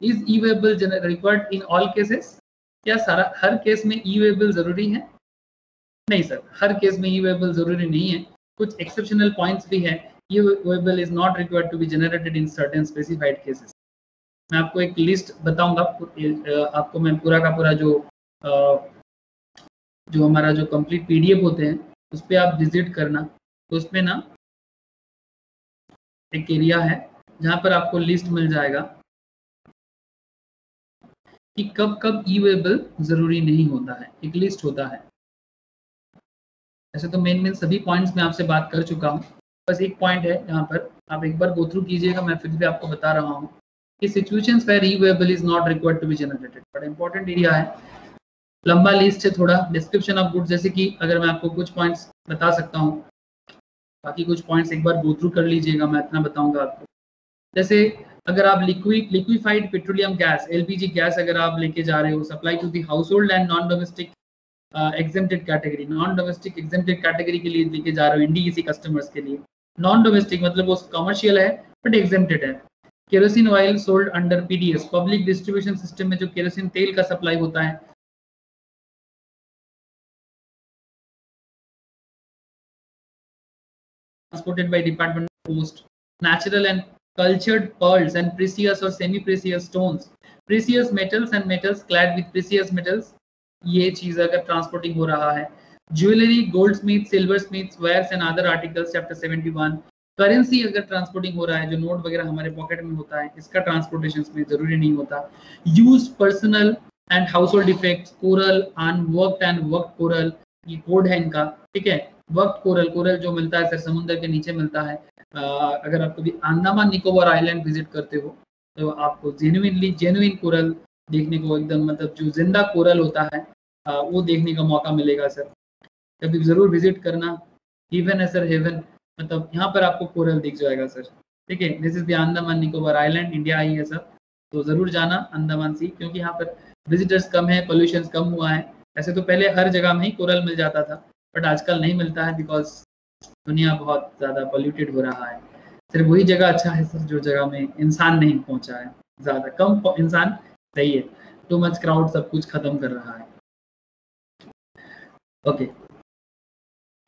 Is E way bill required in all cases? क्या सारा हर केस में ई वे बिल जरूरी है? नहीं सर, हर केस में ई वे बिल जरूरी नहीं है, कुछ एक्सेप्शनल पॉइंट्स भी है। E way bill is not required to be generated in certain specified cases. मैं आपको एक लिस्ट बताऊंगा, आपको मैं पूरा का पूरा जो हमारा जो कंप्लीट पीडीएफ होते हैं उस पर आप विजिट करना। तो उसमें ना एक एरिया है जहाँ पर आपको लिस्ट मिल जाएगा कि कब कब ई वे बिल जरूरी नहीं होता है, एक लिस्ट होता है। ऐसे तो मेन सभी पॉइंट्स में आपसे बात कर चुका हूँ, बस एक पॉइंट है यहाँ पर आप एक बार गो थ्रू कीजिएगा। मैं फिर भी आपको बता रहा हूँ कि situations where e way bill is not required to be generated, बड़ा इंपॉर्टेंट एरिया है। लंबा लिस्ट है थोड़ा, डिस्क्रिप्शन ऑफ गुड्स, जैसे कि अगर मैं आपको कुछ पॉइंट्स बता सकता हूँ, बाकी कुछ पॉइंट्स एक बार गो थ्रू कर लीजिएगा, मैं इतना बताऊंगा आपको। जैसे अगर आप liquefied petroleum gas, LPG gas अगर आप लेके जा रहे हो, supply to the household and non domestic exempted category, non domestic exempted category के लिए लेके जा रहे हो एनडीईसी कस्टमर्स के लिए। नॉन डोमेस्टिक मतलब वो कमर्शियल है बट एग्जेम्प्टेड है। Kerosene oil sold under PDS, public distribution system में जो केरोसिन तेल का सप्लाई होता है, transported by Department of Post, natural and cultured pearls and precious or semi-precious stones, precious metals and metals clad with precious metals, ये चीज अगर ट्रांसपोर्टिंग हो रहा है। Jewellery, goldsmith, silversmith, wares and other articles, chapter 71। Currency अगर ट्रांसपोर्टिंग हो रहा है, जो नोट वगैरह हमारे पॉकेट में होता है, इसका ट्रांसपोर्टेशन में जरूरी नहीं होता। Used personal and household effects, coral, unworked and worked coral, ये कोड है इनका। ठीक है, वर्क कोरल, कोरल जो मिलता है सर समुद्र के नीचे मिलता है। अगर आप कभी अंडमान निकोबार आइलैंड विजिट करते हो तो आपको जेन्युइन कोरल देखने को, एकदम मतलब जो जिंदा कोरल होता है वो देखने का मौका मिलेगा सर। कभी जरूर विजिट करना। हेवन है सर, हेवन मतलब यहाँ पर आपको कोरल दिख जाएगा सर। ठीक है, this is the Andaman Nicobar island, India ही है सर। तो जरूर जाना अंडमान सी, क्योंकि यहाँ पर विजिटर्स कम है, पोल्यूशन कम हुआ है। ऐसे तो पहले हर जगह में ही कोरल मिल जाता था, बट आजकल नहीं मिलता है बिकॉज दुनिया बहुत ज़्यादा पोल्यूटेड हो रहा है। सिर्फ वही जगह अच्छा है सर जो जगह में इंसान नहीं पहुंचा है, ज़्यादा कम इंसान सही है, टू मच क्राउड सब कुछ खत्म कर रहा है। ओके,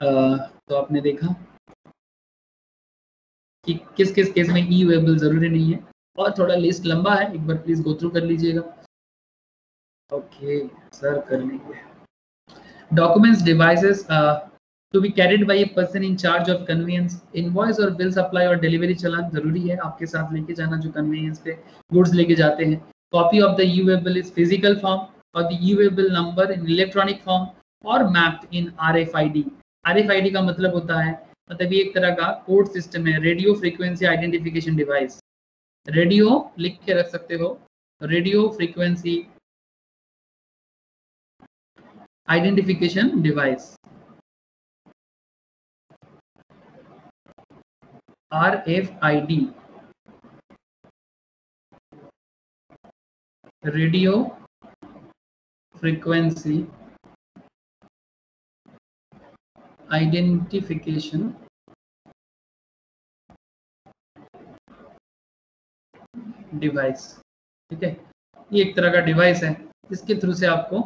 तो आपने देखा कि किस किस केस में ई वेबल जरूरी नहीं है, और थोड़ा लिस्ट लंबा है, एक बार प्लीज गो थ्रू कर लीजिएगा। ओके सर, कर लीजिए। Documents devices to be carried by a person in charge of convenience, invoice और बिल सप्लाई और डिलीवरी चालान जरूरी है आपके साथ लेके जाना जो कन्वीनियंस पे गुड्स लेके जाते हैं। Copy of the e waybill is physical form or the e waybill number in electronic form or mapped in RFID। RFID का मतलब होता है, मतलब ये एक तरह का कोड सिस्टम है, radio frequency identification device. Radio लिख के रख सकते हो, radio frequency identification device, RFID, radio frequency identification device. ठीक है, ये एक तरह का डिवाइस है जिसके थ्रू से आपको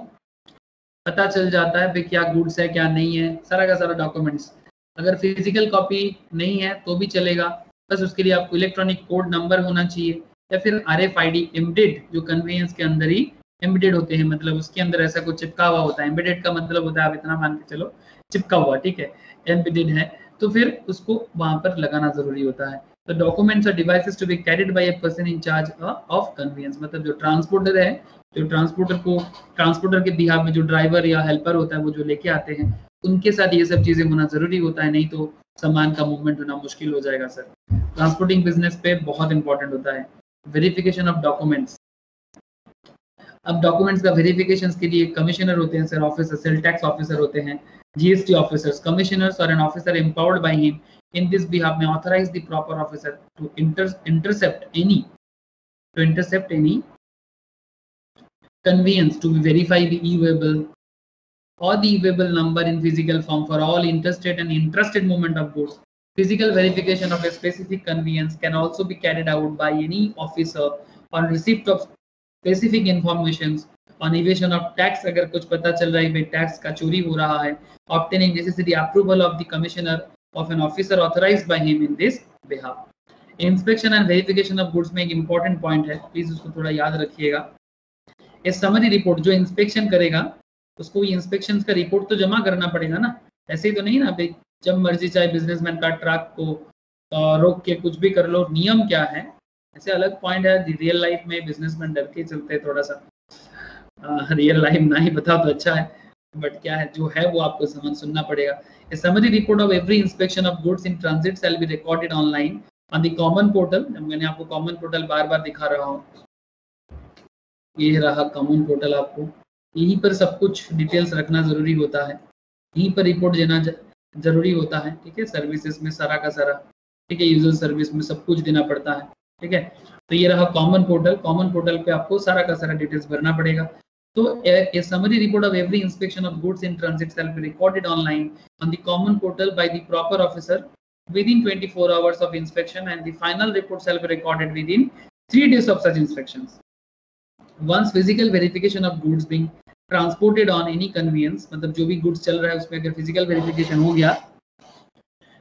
पता चल जाता है भाई क्या गुड्स है क्या नहीं है, सारा का सारा डॉक्यूमेंट्स। अगर फिजिकल कॉपी नहीं है तो भी चलेगा, बस उसके लिए आपको इलेक्ट्रॉनिक कोड नंबर होना चाहिए, या फिर RFID एम्बेडेड, जो कन्वेंस के अंदर ही एम्बेडेड होते हैं, मतलब उसके अंदर ऐसा कुछ चिपका हुआ होता है। एम्बेडेड का मतलब होता है, आप इतना मान के चलो चिपका हुआ, ठीक है, एम्बेडेड है तो फिर उसको वहां पर लगाना जरूरी होता है। तो डॉक्यूमेंट्स और devices to be carried by a person in charge of convenience, मतलब जो ट्रांसपोर्टर है, जो ट्रांसपोर्टर के बिहाफ में जो ड्राइवर या हेल्पर होता है वो जो लेके आते हैं, उनके साथ ये सब चीजें होना जरूरी होता है, नहीं तो सामान का मूवमेंट होना मुश्किल हो जाएगा सर। ट्रांसपोर्टिंग बिजनेस पे बहुत इंपॉर्टेंट होता है वेरिफिकेशन ऑफ डॉक्यूमेंट्स। अब डॉक्यूमेंट्स का वेरिफिकेशन के लिए कमिश्नर होते हैं sir, officer, sale tax officer होते हैं, GST ऑफिसर्स, कमिश्नर्स और an officer empowered by him in this behalf में authorise the proper officer to intercept any conveyance to verify the e-waybill or the e-waybill number in physical form for all interstate and intrastate movement of goods. Physical verification of a specific conveyance can also be carried out by any officer on receipt of specific information on evasion of tax, अगर कुछ पता चल रहा है भाई टैक्स का चोरी हो रहा है, obtaining necessary approval of the commissioner of an officer authorized by him in this behalf. Inspection and verification of goods में एक इंपॉर्टेंट पॉइंट है, प्लीज उसको थोड़ा याद रखिएगा। ये समरी रिपोर्ट जो इंस्पेक्शन करेगा उसको ये इंस्पेक्शन का रिपोर्ट तो जमा करना पड़ेगा ना, ऐसे ही तो नहीं ना भाई जब मर्जी चाहे बिजनेसमैन का ट्रक को रोक के कुछ भी कर लो, नियम क्या है, ऐसे अलग पॉइंट है। रियल लाइफ में बिजनेसमैन डर के चलते हैं थोड़ा सा, रियल लाइफ ना ही बताओ तो अच्छा है, बट क्या है जो है वो आपको सुनना पड़ेगा। A summary report of every inspection of goods in transit shall be recorded online on the common portal। मैंने आपको कॉमन पोर्टल बार बार दिखा रहा हूँ, ये रहा कॉमन पोर्टल, आपको यहीं पर सब कुछ डिटेल्स रखना जरूरी होता है, यहीं पर रिपोर्ट देना जरूरी होता है, ठीक है। सर्विसेज में सारा का सारा, ठीक है, यूजर सर्विस में सब कुछ देना पड़ता है, ठीक है। तो ये रहा कॉमन पोर्टल, कॉमन पोर्टल पे आपको सारा का सारा डिटेल्स भरना पड़ेगा। So a summary report of every inspection of goods in transit shall be recorded online on the common portal by the proper officer within 24 hours of inspection, and the final report shall be recorded within 3 days of such inspections. Once physical verification of goods being transported on any conveyance, मतलब जो भी goods चल रहा है उसमें अगर physical verification हो गया,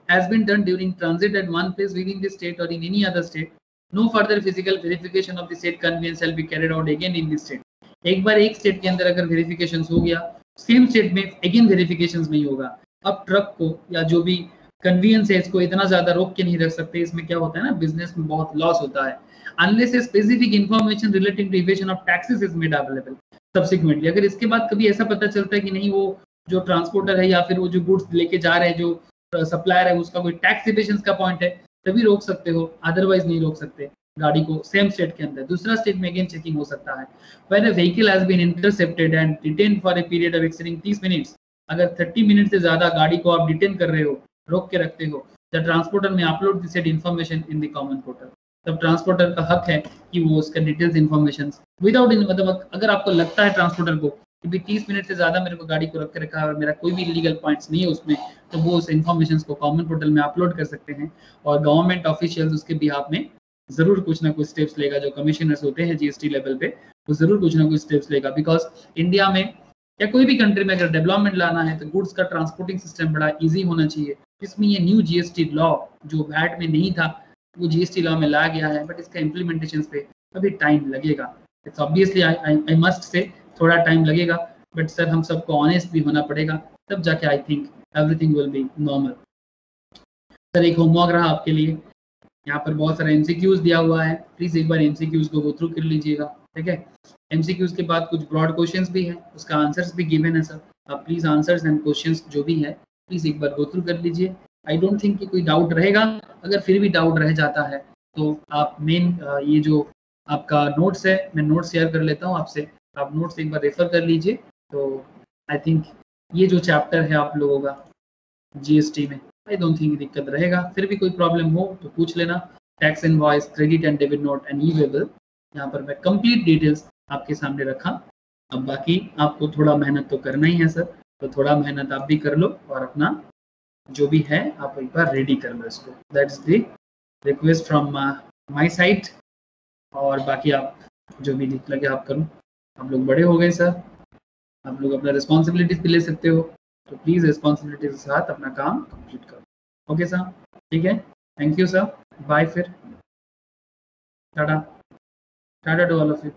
has been done during transit at one place within the state or in any other state, no further physical verification of the said conveyance shall be carried out again in this state. एक बार एक स्टेट के अंदर अगर वेरिफिकेशन हो गया, सेम स्टेट में अगेन वेरिफिकेशन नहीं होगा। अब ट्रक को या जो भी कन्वीनियंस है इसको इतना ज्यादा रोक के नहीं रख सकते, इसमें क्या होता है ना, बिजनेस में बहुत लॉस होता है। Unless a specific information relating to evasion of taxes is made available subsequently. अगर इसके बाद कभी ऐसा पता चलता है कि नहीं वो जो ट्रांसपोर्टर है या फिर वो जो गुड्स लेके जा रहे हैं जो सप्लायर है उसका कोई टैक्स इवेशन का पॉइंट है, तभी रोक सकते हो, अदरवाइज नहीं रोक सकते गाड़ी को सेम स्टेट के अंदर। दूसरा स्टेट में अगेन चेकिंग हो सकता है। When a vehicle has been intercepted and detained for a period of exceeding 30 minutes, अगर 30 मिनट से ज्यादा गाड़ी को आप डिटेन कर रहे हो, रोक के रखते हो, the transporter may upload the said information in the common portal। तब ट्रांसपोर्टर का हक है कि वो उसका डिटेल्स इन्फॉर्मेशन विदाउट, मतलब अगर आपको लगता है ट्रांसपोर्टर को कि भाई 30 मिनट से ज़्यादा मेरे को गाड़ी को रख के रखा है और मेरा कोई भी लीगल पॉइंट्स नहीं है उसमें, तो वो उस इन्फॉर्मेशन को कॉमन पोर्टल में अपलोड कर सकते हैं और गवर्नमेंट ऑफिशियल्स उसके बिहाफ में ज़रूर कुछ ना कुछ स्टेप्स लेगा। जो कमिश्नर्स होते हैं जीएसटी लेवल पे, वो ज़रूर कुछ ना कुछ स्टेप्स लेगा। बिकॉज इंडिया में या कोई भी कंट्री में अगर डेवलपमेंट लाना है तो गुड्स का ट्रांसपोर्टिंग सिस्टम बड़ा ईजी होना चाहिए, जिसमें ये न्यू जीएसटी लॉ जो वैट में नहीं था वो जीएसटी लॉ में ला गया है, बट इसका इम्प्लीमेंटेशन पे अभी टाइम लगेगा। It's obviously I must say थोड़ा टाइम लगेगा, बट सर हम सबको ऑनेस्ट भी होना पड़ेगा, तब जाके I think everything will be normal. Sir एक होमवर्क रहा आपके लिए, यहाँ पर बहुत सारा एमसीक्यूज दिया हुआ है, प्लीज एक बार एमसीक्यूज को गो थ्रू कर लीजिएगा, ठीक है। एमसीक्यूज के बाद कुछ ब्रॉड क्वेश्चंस भी है, उसका आंसर्स भी गिवन है सर, आप प्लीज आंसर्स एंड क्वेश्चंस जो भी है प्लीज एक बार गो थ्रू कर लीजिए। आई डोंट थिंक कि कोई डाउट रहेगा, अगर फिर भी डाउट रह जाता है तो आप मेन ये जो आपका नोट्स है, मैं नोट्स शेयर कर लेता हूँ आपसे, आप नोट्स एक बार रेफर कर लीजिए। तो आई थिंक ये जो चैप्टर है आप लोगों का जीएसटी में, आई डोंट थिंक दिक्कत रहेगा। फिर भी कोई प्रॉब्लम हो तो पूछ लेना। Tax invoice, credit and debit note and e way bill, यहाँ पर मैं कंप्लीट डिटेल्स आपके सामने रखा। अब बाकी आपको थोड़ा मेहनत तो करना ही है सर, तो थोड़ा मेहनत आप भी कर लो और अपना जो भी है आप एक बार रेडी कर लो इसको। That's the request from my side. और बाकी आप जो भी लगे आप करो, आप लोग बड़े हो गए सर, आप लोग अपना रिस्पॉन्सिबिलिटीज भी ले सकते हो, तो प्लीज़ रिस्पॉन्सिबिलिटी के साथ अपना काम कंप्लीट करो। ओके सर, ठीक है, थैंक यू सर, बाय, फिर tata, tata to all of you.